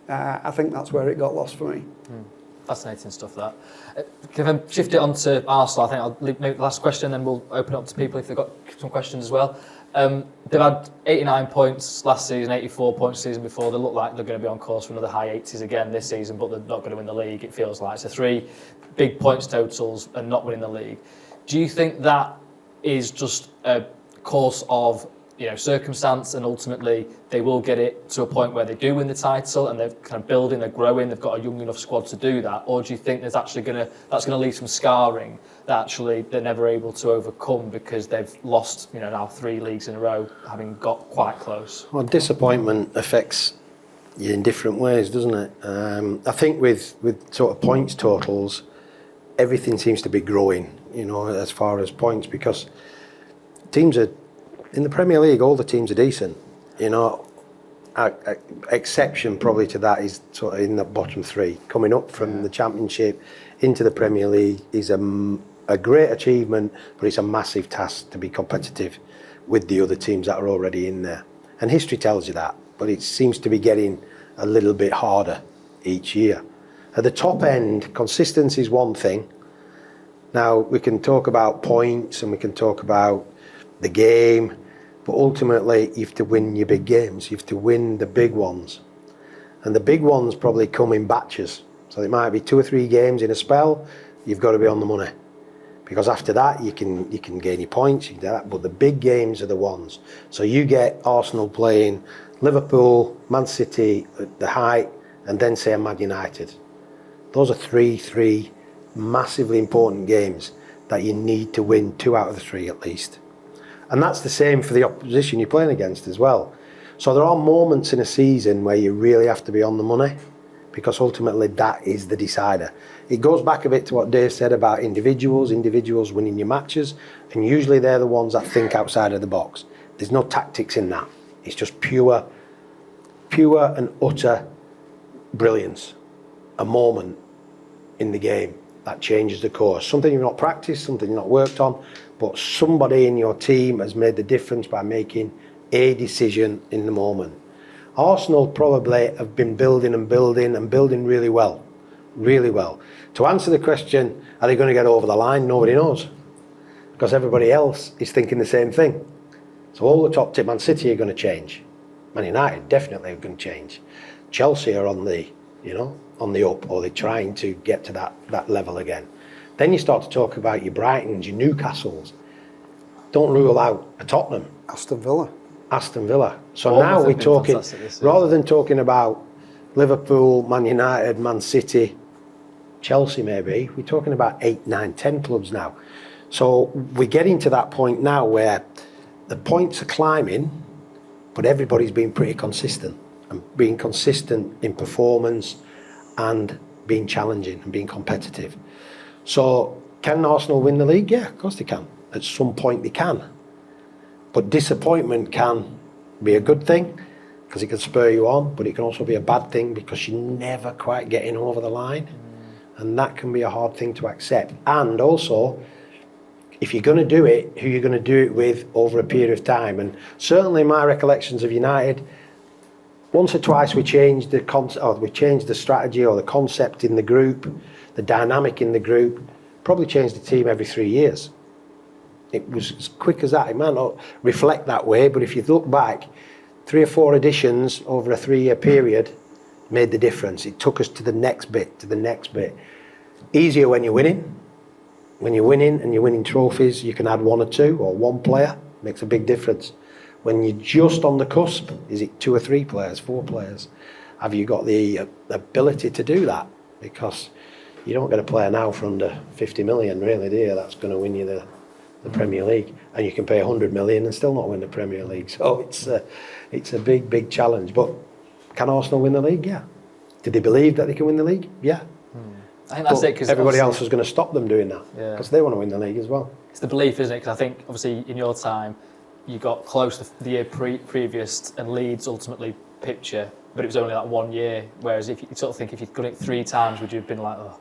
I think that's where it got lost for me. Fascinating stuff, that. Can I shift it on to Arsenal? I think I'll leave the last question, then we'll open it up to people if they've got some questions as well. They've had 89 points last season, 84 points the season before. They look like they're going to be on course for another high 80s again this season, but they're not going to win the league, it feels like. So 3 big points totals and not winning the league. Do you think that is just a course of circumstance, and ultimately they will get it to a point where they do win the title and they're kind of building, they're growing, they've got a young enough squad to do that? Or do you think that's going to leave some scarring that actually they're never able to overcome because they've lost now 3 leagues in a row, having got quite close? Well, disappointment affects you in different ways, doesn't it? I think with sort of points totals, everything seems to be growing, as far as points, because teams are in the Premier League, all the teams are decent. Exception probably to that is sort of in the bottom 3. Coming up from the Championship into the Premier League is a great achievement, but it's a massive task to be competitive with the other teams that are already in there. And history tells you that, but it seems to be getting a little bit harder each year. At the top end, consistency is one thing. Now, we can talk about points and we can talk about the game, but ultimately you have to win your big games. You have to win the big ones. And the big ones probably come in batches. So it might be 2 or 3 games in a spell, you've got to be on the money. Because after that you can gain your points, you can do that, but the big games are the ones. So you get Arsenal playing Liverpool, Man City at the height, and then say Man United. Those are three massively important games that you need to win 2 out of the 3 at least. And that's the same for the opposition you're playing against as well. So there are moments in a season where you really have to be on the money, because ultimately that is the decider. It goes back a bit to what Dave said about individuals winning your matches, and usually they're the ones that think outside of the box. There's no tactics in that. It's just pure and utter brilliance. A moment in the game that changes the course. Something you've not practiced, something you've not worked on, but somebody in your team has made the difference by making a decision in the moment. Arsenal probably have been building really well. To answer the question, are they going to get over the line? Nobody knows, because everybody else is thinking the same thing. So all the top tip, Man City are going to change. Man United definitely are going to change. Chelsea are on the up, or they're trying to get to that level again. Then you start to talk about your Brightons, your Newcastles. Don't rule out a Tottenham. Aston Villa. Aston Villa. So Bournemouth now have we're been talking, fantastic this season. rather than talking about Liverpool, Man United, Man City, Chelsea maybe, we're talking about 8, 9, 10 clubs now. So we're getting to that point now where the points are climbing, but everybody's been pretty consistent and being consistent in performance and being challenging and being competitive. So can Arsenal win the league? Yeah, of course they can. At some point they can. But disappointment can be a good thing because it can spur you on, but it can also be a bad thing because you're never quite getting over the line. And that can be a hard thing to accept. And also, if you're going to do it, who you're going to do it with over a period of time. And certainly my recollections of United, once or twice we changed the strategy or the concept in the group, the dynamic in the group, probably changed the team every 3 years. It was as quick as that. It might not reflect that way, but if you look back, 3 or 4 additions over a 3-year period made the difference. It took us to the next bit, Easier when you're winning. When you're winning and you're winning trophies, you can add 1 or 2 or 1 player, makes a big difference. When you're just on the cusp, is it 2 or 3 players, 4 players? Have you got the ability to do that? Because you don't get a player now for under 50 million, really, do you? That's going to win you the Premier League. And you can pay 100 million and still not win the Premier League. So it's a big, big challenge. But can Arsenal win the league? Yeah. Did they believe that they can win the league? Yeah. I think that's it, because everybody else was going to stop them doing that because they want to win the league as well. It's the belief, isn't it? Because I think, obviously, in your time, you got close to the year previous and Leeds ultimately picture, but it was only that 1 year. Whereas if you sort of think if you'd done it 3 times, would you have been like, oh,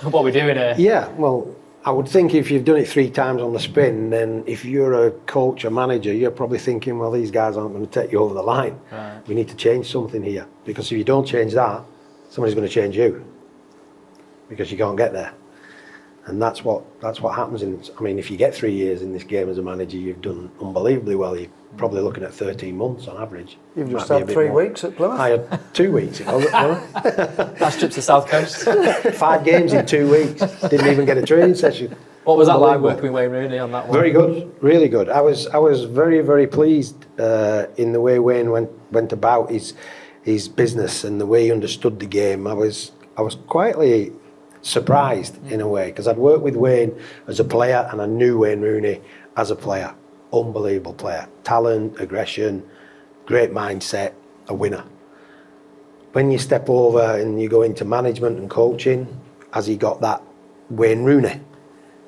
what are we doing here? Yeah, well, I would think if you've done it 3 times on the spin, then if you're a coach or manager, you're probably thinking, well, these guys aren't going to take you over the line. Right. We need to change something here, because if you don't change that, somebody's going to change you, because you can't get there. And that's what happens. If you get 3 years in this game as a manager, you've done unbelievably well. You're probably looking at 13 months on average. You've just had 3 weeks at Plymouth. I had 2 weeks. Last trip to the South Coast. 5 games in 2 weeks. Didn't even get a training session. What was that like working with Wayne Rooney on that one? Very good, really good. I was very, very pleased in the way Wayne went about his business and the way he understood the game. I was quietly surprised in a way, because I'd worked with Wayne as a player and I knew Wayne Rooney as a player. Unbelievable player. Talent, aggression, great mindset, a winner. When you step over and you go into management and coaching, has he got that Wayne Rooney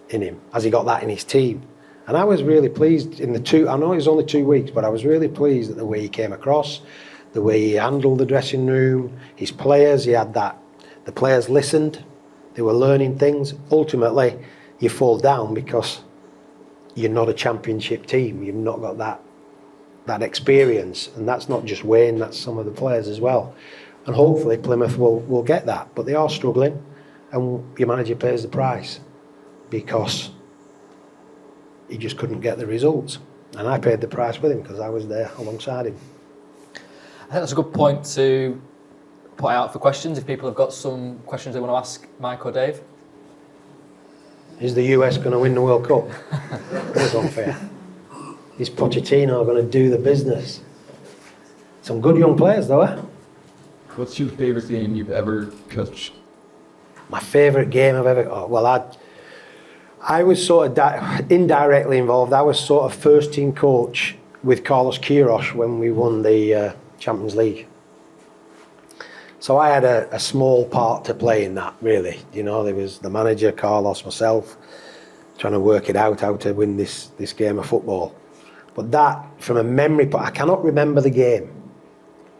in him? Has he got that in his team? And I was really pleased in I know it was only 2 weeks, but I was really pleased at the way he came across, the way he handled the dressing room, his players. He had that. The players listened. They were learning things. Ultimately, you fall down because you're not a championship team. You've not got that experience. And that's not just Wayne, that's some of the players as well. And hopefully Plymouth will get that. But they are struggling, and your manager pays the price because he just couldn't get the results. And I paid the price with him because I was there alongside him. I think that's a good point to put out for questions, if people have got some questions they want to ask Mike or Dave. Is the US going to win the World Cup? That's unfair. Is Pochettino going to do the business? Some good young players though, eh? What's your favourite game you've ever coached? My favourite game I've ever... I was sort of indirectly involved. I was sort of first team coach with Carlos Queiroz when we won the Champions League. So I had a small part to play in that, really. You know, there was the manager, Carlos, myself, trying to work it out how to win this game of football. But that, from a memory point, I cannot remember the game.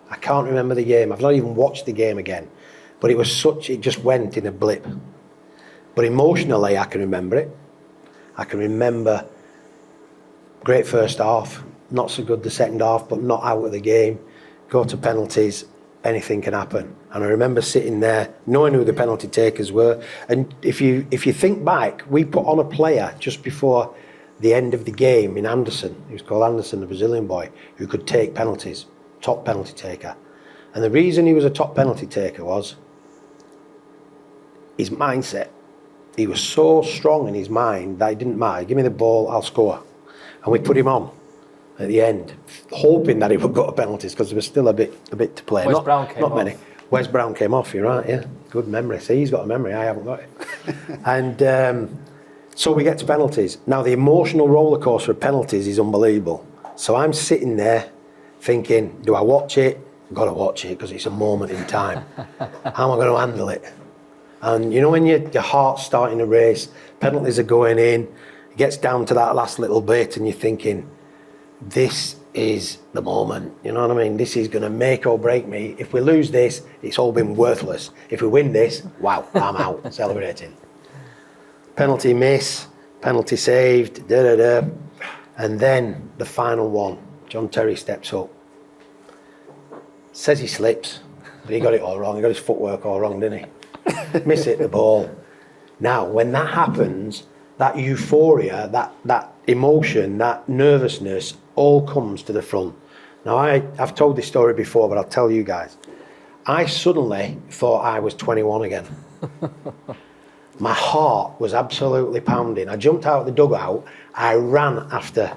I can't remember the game. I've not even watched the game again. But it just went in a blip. But emotionally, I can remember it. I can remember great first half, not so good the second half, but not out of the game. Go to penalties, anything can happen. And I remember sitting there, knowing who the penalty takers were. And if you think back, we put on a player just before the end of the game in Anderson. He was called Anderson, the Brazilian boy, who could take penalties, top penalty taker. And the reason he was a top penalty taker was his mindset. He was so strong in his mind that he didn't matter. Give me the ball, I'll score. And we put him on. at the end, hoping that it would go to penalties because there was still a bit to play. Wes Brown came not off. many. Wes Brown came off, you're right, yeah. Good memory. See, he's got a memory, I haven't got it. And so we get to penalties. Now, the emotional roller coaster of penalties is unbelievable. So I'm sitting there thinking, do I watch it? I've got to watch it because it's a moment in time. How am I going to handle it? And you know when your heart's starting to race, penalties are going in, it gets down to that last little bit and you're thinking, this is the moment, you know what I mean? This is going to make or break me. If we lose this, it's all been worthless. If we win this, wow, I'm out, celebrating. Penalty miss, penalty saved, da-da-da. And then the final one, John Terry steps up. Says he slips, but he got it all wrong. He got his footwork all wrong, didn't he? Miss it, the ball. Now, when that happens, that euphoria, that emotion, that nervousness all comes to the front. Now, I've told this story before, but I'll tell you guys. I suddenly thought I was 21 again. My heart was absolutely pounding. I jumped out of the dugout. I ran after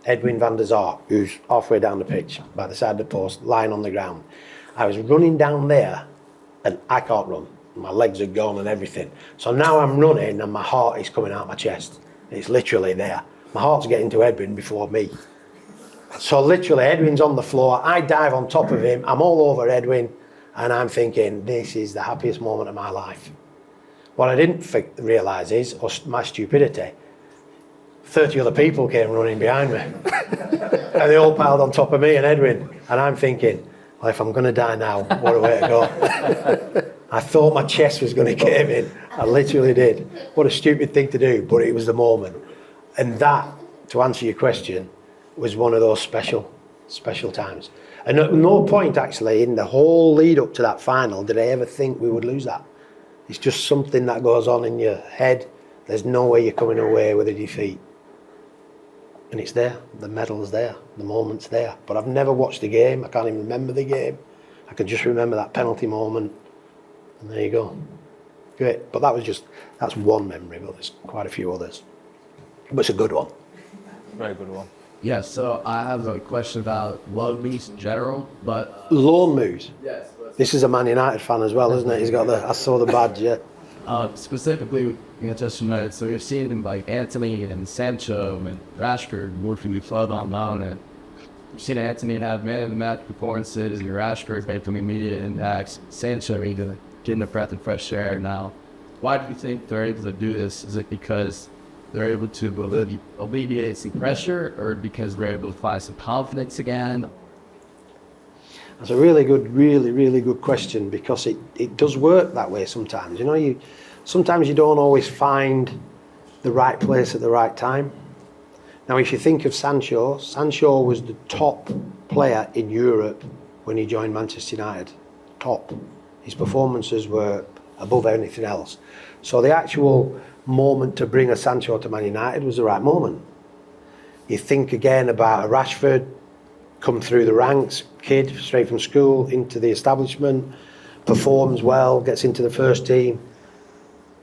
Edwin van der Zaar, who's halfway down the pitch, by the side of the post, lying on the ground. I was running down there, and I can't run. My legs are gone and everything. So now I'm running, and my heart is coming out of my chest. It's literally there. My heart's getting to Edwin before me. So literally, Edwin's on the floor. I dive on top of him. I'm all over Edwin, and I'm thinking, this is the happiest moment of my life. What I didn't realise is, or my stupidity, 30 other people came running behind me. And they all piled on top of me and Edwin. And I'm thinking, well, if I'm going to die now, what a way to go. I thought my chest was going to cave in. I literally did. What a stupid thing to do, but it was the moment. And that, to answer your question, was one of those special times. And at no point, actually, in the whole lead up to that final, did I ever think we would lose that. It's just something that goes on in your head. There's no way you're coming away with a defeat. And it's there. The medal's there. The moment's there. But I've never watched the game. I can't even remember the game. I can just remember that penalty moment. And there you go. Great. But that's one memory, but there's quite a few others. But it's a good one. Very good one. Yeah, so I have a question about loan moves in general, but... Loan moves. Yes. This is a Man United fan as well, isn't it? He's got I saw the badge, yeah. Specifically, Manchester United, so you're seeing them like Anthony and Sancho and Rashford working the club on loan, and you've seen Anthony have man of the match performances, and Rashford making immediate impacts, Sancho even getting a breath of fresh air now. Why do you think they're able to do this? Is it because they're able to alleviate some pressure, or because they're able to find some confidence again? That's a really good question, because it does work that way sometimes. You know, sometimes you don't always find the right place at the right time. Now, if you think of Sancho was the top player in Europe when he joined Manchester United. Top. His performances were above anything else. So the actual moment to bring a Sancho to Man United was the right moment. You think again about a Rashford, come through the ranks, kid, straight from school into the establishment, performs well, gets into the first team,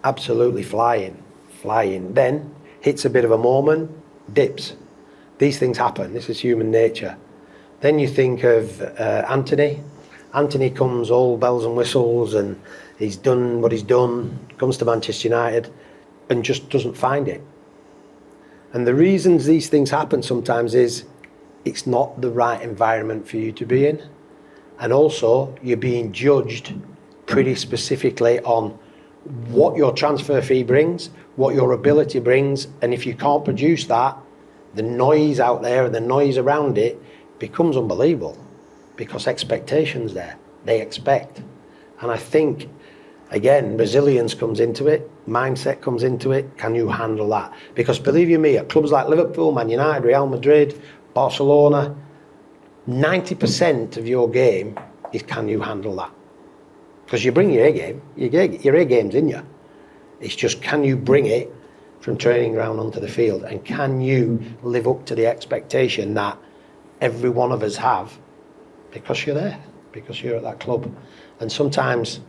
absolutely flying. Then hits a bit of a moment, dips. These things happen, this is human nature. Then you think of Anthony. Anthony comes all bells and whistles, and he's done what he's done, comes to Manchester United and just doesn't find it. And the reasons these things happen sometimes is it's not the right environment for you to be in. And also, you're being judged pretty specifically on what your transfer fee brings, what your ability brings, and if you can't produce that, the noise out there and the noise around it becomes unbelievable, because expectation's there. They expect. And I think, again, resilience comes into it, mindset comes into it. Can you handle that? Because believe you me, at clubs like Liverpool, Man United, Real Madrid, Barcelona, 90% of your game is, can you handle that? Because you bring your A game, your A game's in you. It's just, can you bring it from training ground onto the field, and can you live up to the expectation that every one of us have, because you're there, because you're at that club. And sometimes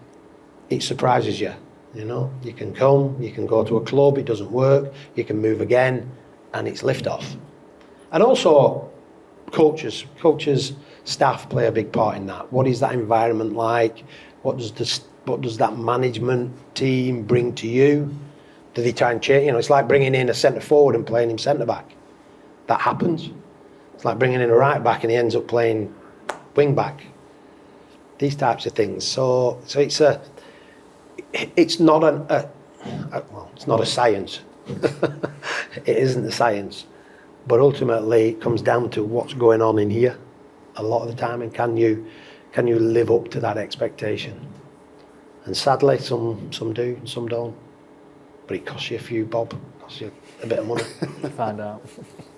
it surprises you, you know. You can come, you can go to a club, it doesn't work, you can move again, and it's lift off. And also, coaches, staff play a big part in that. What is that environment like? What does that management team bring to you? Do they try and change? You know, it's like bringing in a centre forward and playing him centre back. That happens. It's like bringing in a right back and he ends up playing wing back. These types of things. So it's not it's not a science. It isn't a science, but ultimately it comes down to what's going on in here a lot of the time, and can you live up to that expectation? And sadly, some do and some don't. But it costs you a few bob, costs you a bit of money. Find out.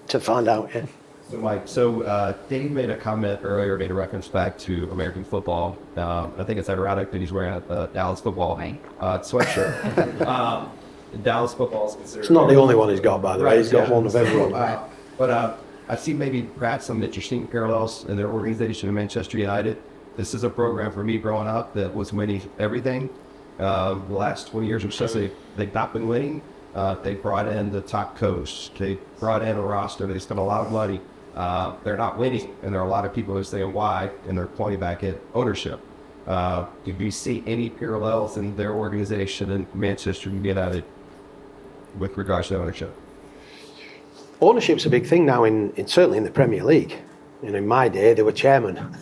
To find out, yeah. So Mike, Dave made a comment earlier, made a reference back to American football. I think it's ironic that he's wearing a Dallas football sweatshirt. Dallas football is considered... It's not the only one he's got, by the way. Right, He's got one of everyone. But I've seen maybe perhaps some interesting parallels in their organization in Manchester United. This is a program for me growing up that was winning everything. The last 20 years or so, they've not been winning. They brought in the top coach. They brought in a roster. They spent a lot of money. They're not winning, and there are a lot of people who are saying why, and they're pointing back at ownership. Do you see any parallels in their organization in Manchester United with regards to ownership? Ownership's a big thing now, certainly in the Premier League. You know, in my day, they were chairman.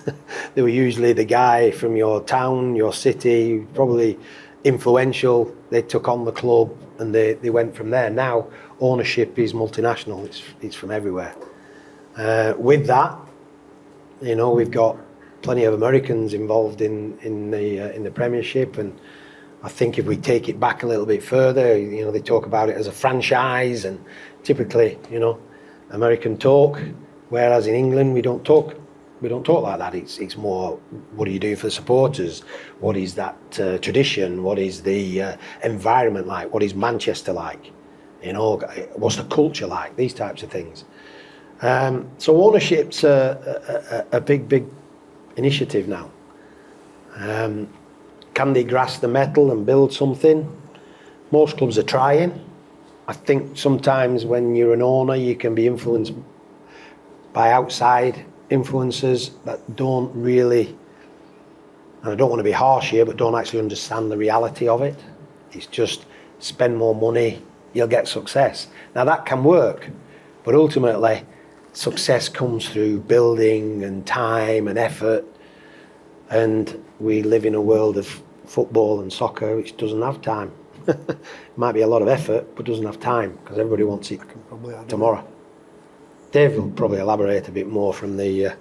They were usually the guy from your town, your city, probably influential. They took on the club and they went from there. Now, ownership is multinational. It's from everywhere. With that, you know, we've got plenty of Americans involved in the Premiership, and I think if we take it back a little bit further, you know, they talk about it as a franchise, and typically, you know, American talk, whereas in England we don't talk like that. It's more, what are you doing for the supporters? What is that tradition? What is the environment like? What is Manchester like? You know, what's the culture like? These types of things. So ownership's a big initiative now. Can they grasp the metal and build something? Most clubs are trying. I think sometimes when you're an owner, you can be influenced by outside influences that don't really, and I don't want to be harsh here, but don't actually understand the reality of it. It's just spend more money, you'll get success. Now that can work, but ultimately success comes through building and time and effort, and we live in a world of football and soccer which doesn't have time. It might be a lot of effort, but doesn't have time because everybody wants it tomorrow. Dave will probably elaborate a bit more from the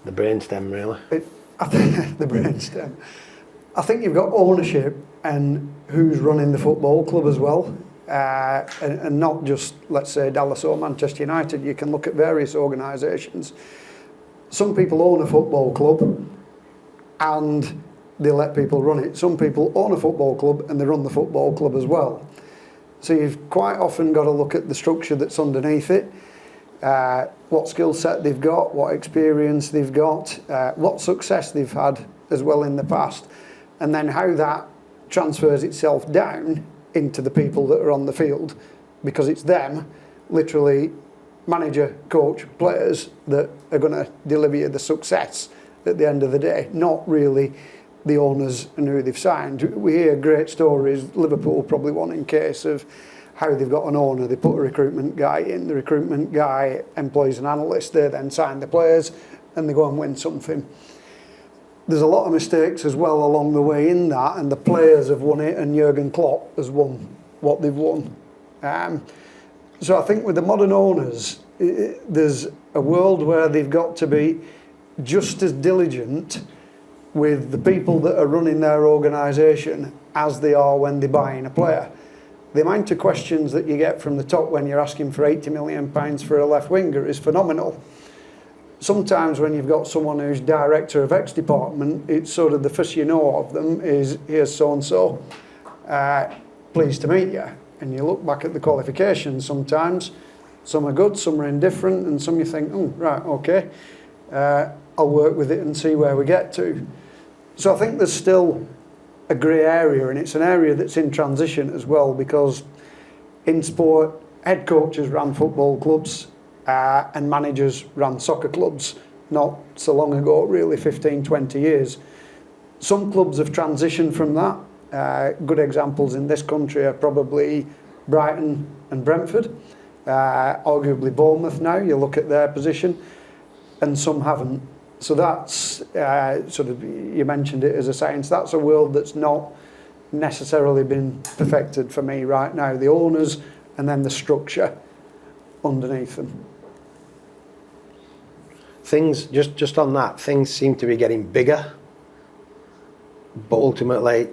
brainstem, really. I think the brainstem. I think you've got ownership and who's running the football club as well, and not just, let's say, Dallas or Manchester United. You can look at various organisations. Some people own a football club and they let people run it. Some people own a football club and they run the football club as well. So you've quite often got to look at the structure that's underneath it, what skill set they've got, what experience they've got, what success they've had as well in the past, and then how that transfers itself down into the people that are on the field, because it's them, literally, manager, coach, players, that are going to deliver you the success at the end of the day, not really the owners and who they've signed. We hear great stories, Liverpool probably one in case, of how they've got an owner, they put a recruitment guy in, the recruitment guy employs an analyst, they then sign the players and they go and win something. There's a lot of mistakes as well along the way in that, and the players have won it and Jurgen Klopp has won what they've won. So I think with the modern owners, there's a world where they've got to be just as diligent with the people that are running their organisation as they are when they're buying a player. The amount of questions that you get from the top when you're asking for £80 million for a left winger is phenomenal. Sometimes when you've got someone who's director of X department, it's sort of the first you know of them is, here's so-and-so, pleased to meet you. And you look back at the qualifications sometimes, some are good, some are indifferent, and some you think, oh, right, okay, I'll work with it and see where we get to. So I think there's still a grey area, and it's an area that's in transition as well, because in sport, head coaches ran football clubs, and managers ran soccer clubs not so long ago, really 15, 20 years. Some clubs have transitioned from that. Good examples in this country are probably Brighton and Brentford, arguably Bournemouth now, you look at their position, and some haven't. So that's, sort of, you mentioned it as a science, that's a world that's not necessarily been perfected for me right now. The owners and then the structure underneath them. Things, just on that, things seem to be getting bigger, but ultimately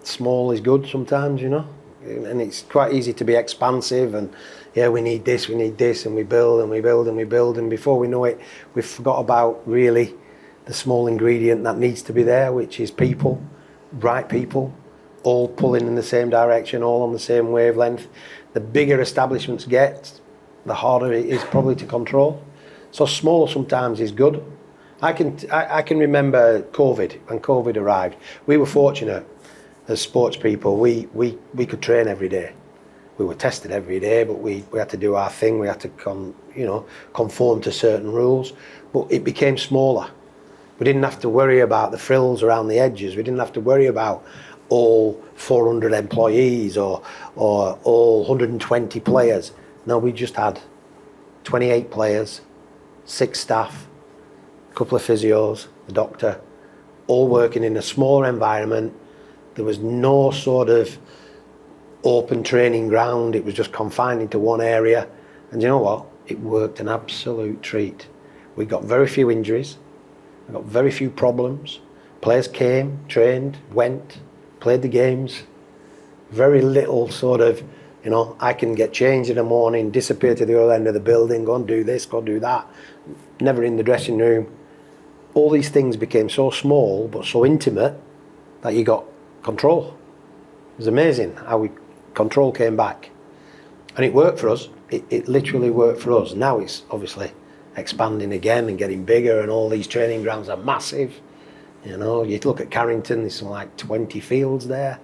small is good sometimes, you know, and it's quite easy to be expansive and yeah, we need this, and we build and we build and we build, and before we know it, we've forgot about really the small ingredient that needs to be there, which is people, right people, all pulling in the same direction, all on the same wavelength. The bigger establishments get, the harder it is probably to control. So small sometimes is good. I can remember COVID, when COVID arrived. We were fortunate as sports people, we could train every day. We were tested every day, but we had to do our thing. We had to conform to certain rules, but it became smaller. We didn't have to worry about the frills around the edges. We didn't have to worry about all 400 employees or all 120 players. No, we just had 28 players, 6 staff, a couple of physios, a doctor, all working in a smaller environment. There was no sort of open training ground. It was just confined into one area. And you know what? It worked an absolute treat. We got very few injuries. We got very few problems. Players came, trained, went, played the games. Very little sort of, I can get changed in the morning, disappear to the other end of the building, go and do this, go do that. Never in the dressing room. All these things became so small but so intimate that you got control. It was amazing how control came back. And it worked for us. It literally worked for us. Now it's obviously expanding again and getting bigger, and all these training grounds are massive. You look at Carrington, there's something like 20 fields there.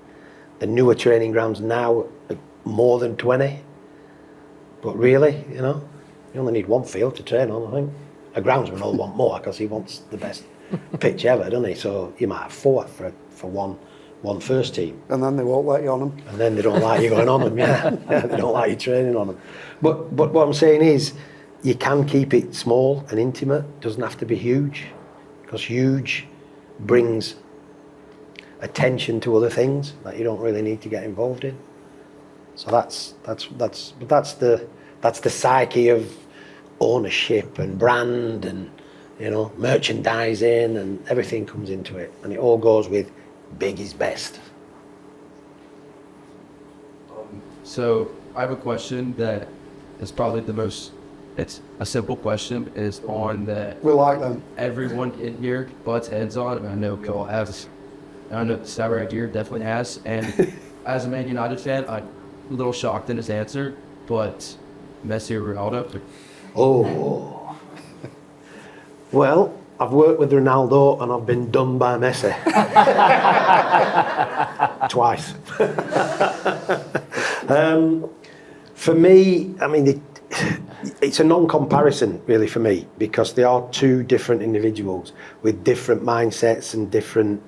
The newer training grounds now are more than 20. But really, you only need one field to train on, I think. A groundsman will want more because he wants the best pitch ever, doesn't he? So you might have 4 for one first team. And then they won't let you on them. And then they don't like you going on them, yeah. They don't like you training on them. But what I'm saying is, you can keep it small and intimate. It doesn't have to be huge, because huge brings attention to other things that you don't really need to get involved in. So that's the psyche of ownership and brand and merchandising, and everything comes into it, and it all goes with big is best. So I have a question that is probably it's a simple question, is on that We like them. everyone in here butts heads on, and I know Cole has, I know Star right here definitely has, and as a Man United fan, I'm a little shocked in his answer, but Messi or Ronaldo? Oh. Well, I've worked with Ronaldo and I've been done by Messi. Twice. For me, I mean, it's a non-comparison really for me, because they are 2 different individuals with different mindsets and different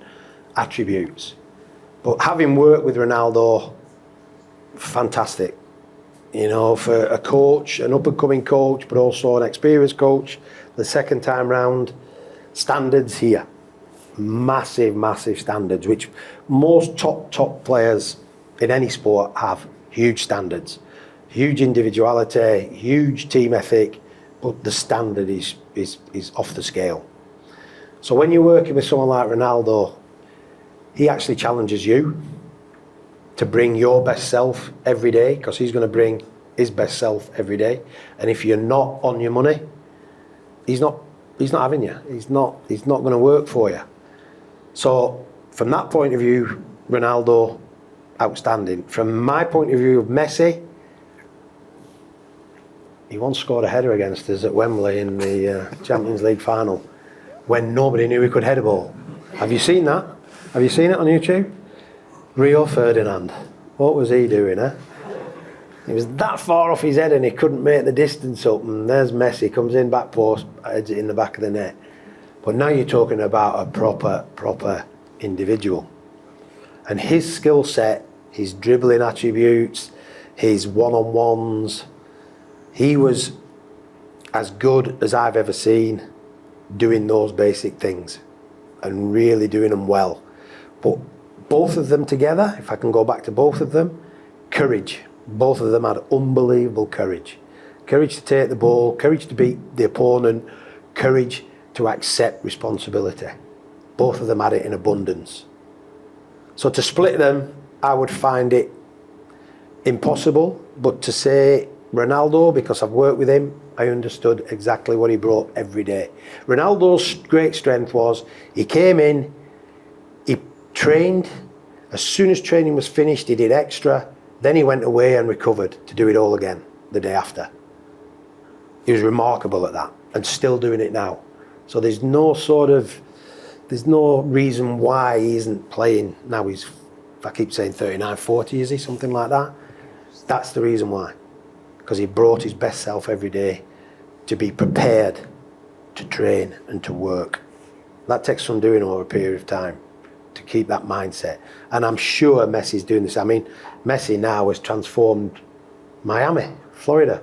attributes. But having worked with Ronaldo, fantastic. For a coach, an up-and-coming coach, but also an experienced coach, the second time round, standards here. Massive, massive standards, which most top players in any sport have. Huge standards, huge individuality, huge team ethic, but the standard is off the scale. So when you're working with someone like Ronaldo, he actually challenges you to bring your best self every day, because he's going to bring his best self every day. And if you're not on your money, he's not having you. He's not going to work for you. So from that point of view, Ronaldo, outstanding. From my point of view of Messi, he once scored a header against us at Wembley in the Champions League final when nobody knew he could head a ball. Have you seen that? Have you seen it on YouTube? Rio Ferdinand. What was he doing, eh? He was that far off his head and he couldn't make the distance up, and there's Messi, comes in back post, heads it in the back of the net. But now you're talking about a proper individual. And his skill set, his dribbling attributes, his one-on-ones, he was as good as I've ever seen doing those basic things and really doing them well. But both of them together, if I can go back to both of them, courage. Both of them had unbelievable courage. Courage to take the ball, courage to beat the opponent, courage to accept responsibility. Both of them had it in abundance. So to split them, I would find it impossible, but to say Ronaldo, because I've worked with him, I understood exactly what he brought every day. Ronaldo's great strength was he came in, he trained, as soon as training was finished he did extra, then he went away and recovered to do it all again the day after. He was remarkable at that and still doing it now. So there's no reason why he isn't playing now. He's, I keep saying 39, 40, is he? Something like that. That's the reason why. Because he brought his best self every day to be prepared to train and to work. That takes some doing over a period of time to keep that mindset. And I'm sure Messi's doing this. I mean, Messi now has transformed Miami, Florida.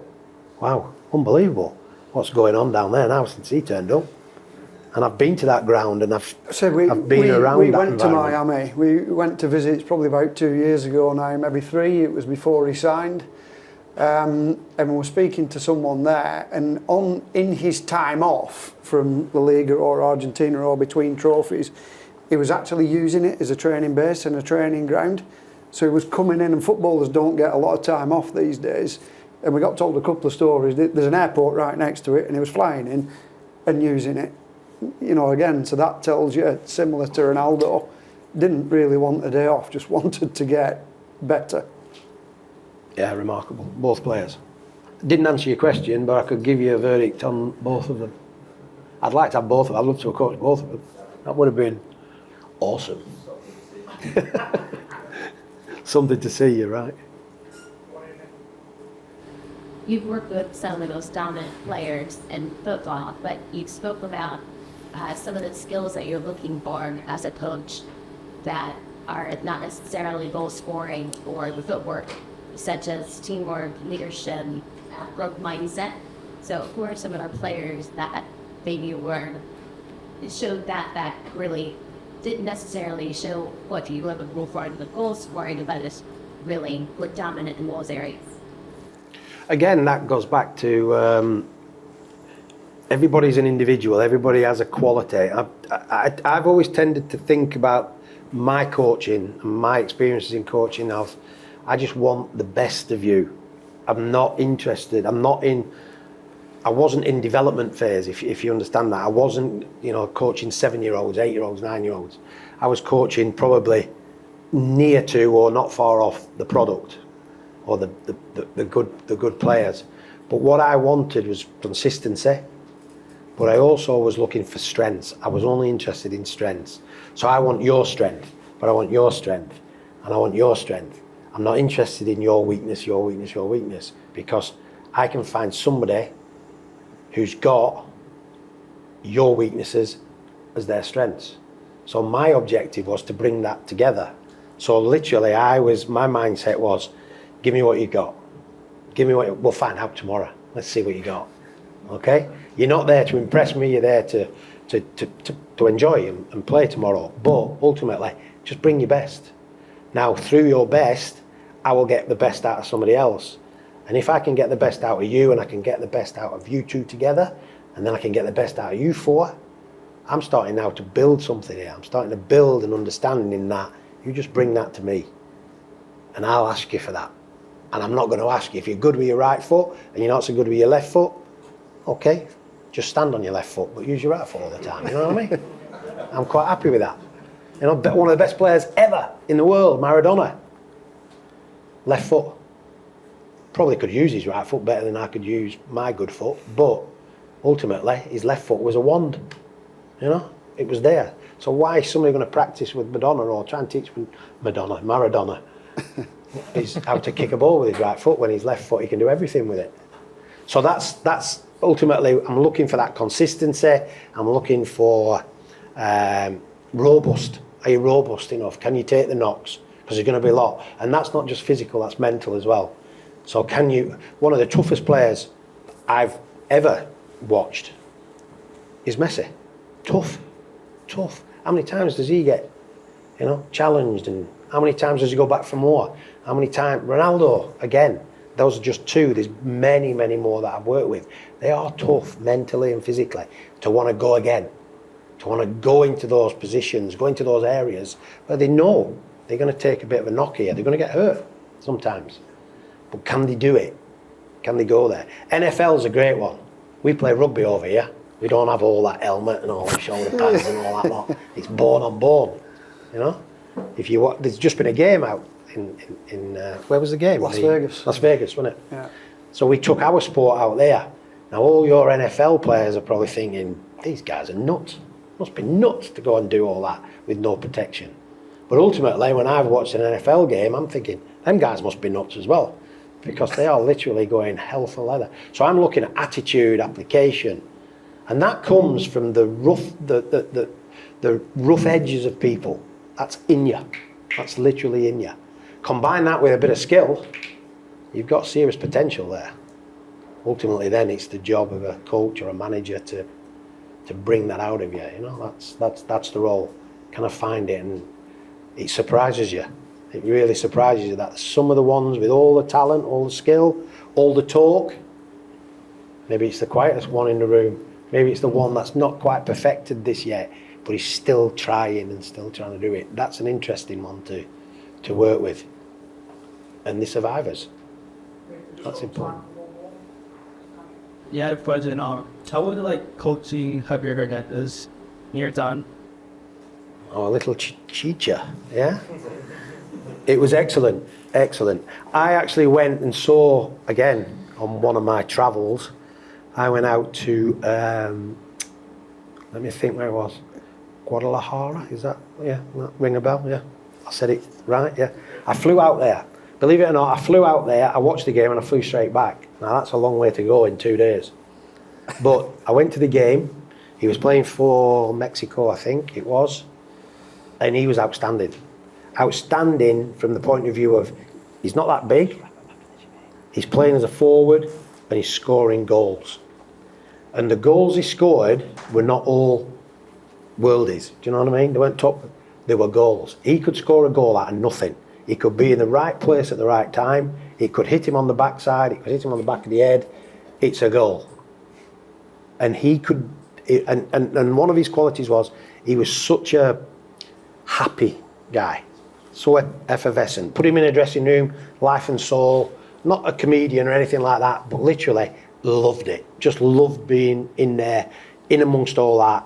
Wow, unbelievable what's going on down there now since he turned up. And I've been to that ground and I've been around we that went to environment. Miami. We went to visit, it's probably about 2 years ago now, maybe 3. It was before he signed. And we were speaking to someone there, and in his time off from La Liga or Argentina or between trophies, he was actually using it as a training base and a training ground. So he was coming in, and footballers don't get a lot of time off these days. And we got told a couple of stories. There's an airport right next to it, and he was flying in and using it. You know, again, so that tells you, similar to Ronaldo, didn't really want a day off, just wanted to get better. Yeah, remarkable. Both players. Didn't answer your question, but I could give you a verdict on both of them. I'd like to have both of them. I'd love to have coached both of them. That would have been awesome. Something to see, you're right. You've worked with some of the most dominant players in football, but you spoke about some of the skills that you're looking for as a coach that are not necessarily goal scoring or the footwork, such as teamwork, leadership, growth mindset. So who are some of our players that maybe showed that really didn't necessarily show what you were looking for in the goal scoring, but just really were dominant in those areas? Again, that goes back to everybody's an individual, everybody has a quality. I've always tended to think about my coaching and my experiences in coaching of, I just want the best of you. I'm not interested, I wasn't in development phase, if you understand that. I wasn't, coaching 7-year-olds, 8-year-olds, 9-year-olds. I was coaching probably near to or not far off the product or the good players. But what I wanted was consistency, but I also was looking for strengths. I was only interested in strengths. So I want your strength, but I want your strength, and I want your strength. I'm not interested in your weakness, because I can find somebody who's got your weaknesses as their strengths. So my objective was to bring that together. So literally my mindset was, give me what you got. We'll find out tomorrow. Let's see what you got. Okay? You're not there to impress me, you're there to enjoy and play tomorrow. But ultimately, just bring your best. Now, through your best, I will get the best out of somebody else. And if I can get the best out of you and I can get the best out of you two together, and then I can get the best out of you four, I'm starting now to build something here. I'm starting to build an understanding in that. You just bring that to me and I'll ask you for that. And I'm not going to ask you if you're good with your right foot and you're not so good with your left foot. Okay, just stand on your left foot, but use your right foot all the time. You know what I mean? I'm quite happy with that. One of the best players ever in the world, Maradona, left foot. Probably could use his right foot better than I could use my good foot, but ultimately his left foot was a wand. It was there. So why is somebody going to practice with Madonna or try and teach Maradona is how to kick a ball with his right foot. When his left foot, he can do everything with it. So that's ultimately, I'm looking for that consistency. I'm looking for robust. Are you robust enough? Can you take the knocks? Because there's going to be a lot. And that's not just physical, that's mental as well. So can you, one of the toughest players I've ever watched is Messi. Tough. How many times does he get, challenged, and how many times does he go back for more? How many times? Ronaldo, again, those are just two. There's many, many more that I've worked with. They are tough mentally and physically to want to go again, to want to go into those positions, go into those areas, but they know they're going to take a bit of a knock here. They're going to get hurt sometimes. But can they do it? Can they go there? NFL's a great one. We play rugby over here. We don't have all that helmet and all the shoulder pads and all that lot. It's bone on bone, If you there's just been a game out in where was the game? Las Vegas. Las Vegas, wasn't it? Yeah. So we took our sport out there. Now all your NFL players are probably thinking, these guys are nuts. Must be nuts to go and do all that with no protection. But ultimately, when I've watched an NFL game, I'm thinking, them guys must be nuts as well, because they are literally going hell for leather. So I'm looking at attitude, application, and that comes from the rough edges of people. That's in you. That's literally in you. Combine that with a bit of skill, you've got serious potential there. Ultimately, then it's the job of a coach or a manager to bring that out of you. That's the role. Kind of find it, and it surprises you. It really surprises you that some of the ones with all the talent, all the skill, all the talk, maybe it's the quietest one in the room. Maybe it's the one that's not quite perfected this yet, but he's still trying and still trying to do it. That's an interesting one to work with. And the survivors. That's important. Yeah, I have a question. How would coaching have you heard that is near done? Oh, a little chicha, yeah? It was excellent. I actually went and saw, again, on one of my travels, I went out to, let me think where it was. Guadalajara, is that, yeah, that ring a bell, yeah? I said it right, yeah. I flew out there. Believe it or not, I flew out there, I watched the game and I flew straight back. Now that's a long way to go in 2 days. But I went to the game. He was playing for Mexico, I think it was. And he was outstanding. Outstanding from the point of view of, he's not that big. He's playing as a forward and he's scoring goals. And the goals he scored were not all worldies. Do you know what I mean? They weren't top, they were goals. He could score a goal out of nothing. He could be in the right place at the right time. It could hit him on the backside. It could hit him on the back of the head. It's a goal. And he could, and one of his qualities was he was such a happy guy, so effervescent. Put him in a dressing room, life and soul. Not a comedian or anything like that, but literally loved it. Just loved being in there, in amongst all that,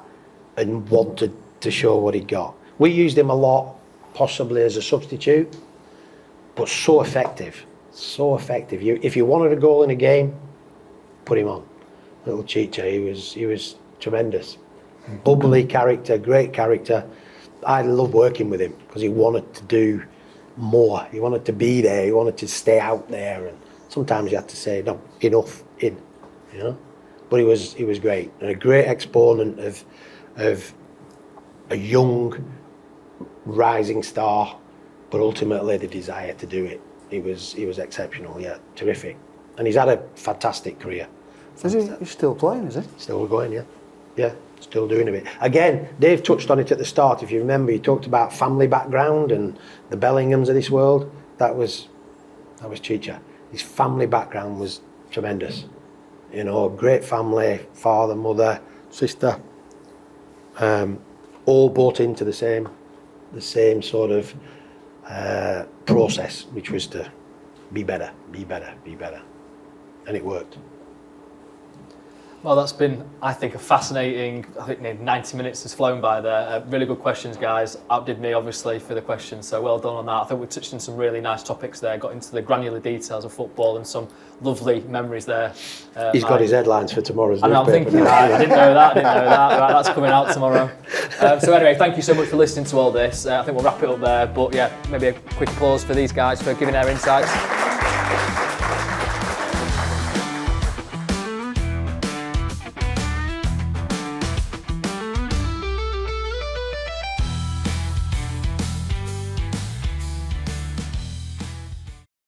and wanted to show what he'd got. We used him a lot, possibly as a substitute, but so effective. So effective. If you wanted a goal in a game, put him on. Little Chicha, he was tremendous. Bubbly character, great character. I loved working with him because he wanted to do more. He wanted to be there. He wanted to stay out there, and sometimes you had to say, no, enough, in, But he was great, and a great exponent of a young rising star, but ultimately the desire to do it. He was exceptional, yeah, terrific, and he's had a fantastic career. He's still playing, is he? Still going, yeah, still doing a bit. Again, Dave touched on it at the start. If you remember, he talked about family background and the Bellinghams of this world. That was Chicha. His family background was tremendous. Great family, father, mother, sister, all bought into the same sort of process, which was to be better, and it worked. Well, that's been, I think, a fascinating, 90 minutes has flown by there. Really good questions, guys. Outdid me, obviously, for the questions, so well done on that. I think we touched on some really nice topics there, got into the granular details of football and some lovely memories there. He's got his headlines for tomorrow's and I'm newspaper. thinking, I didn't know that. Right, that's coming out tomorrow. So anyway, thank you so much for listening to all this. I think we'll wrap it up there, but yeah, maybe a quick applause for these guys for giving their insights.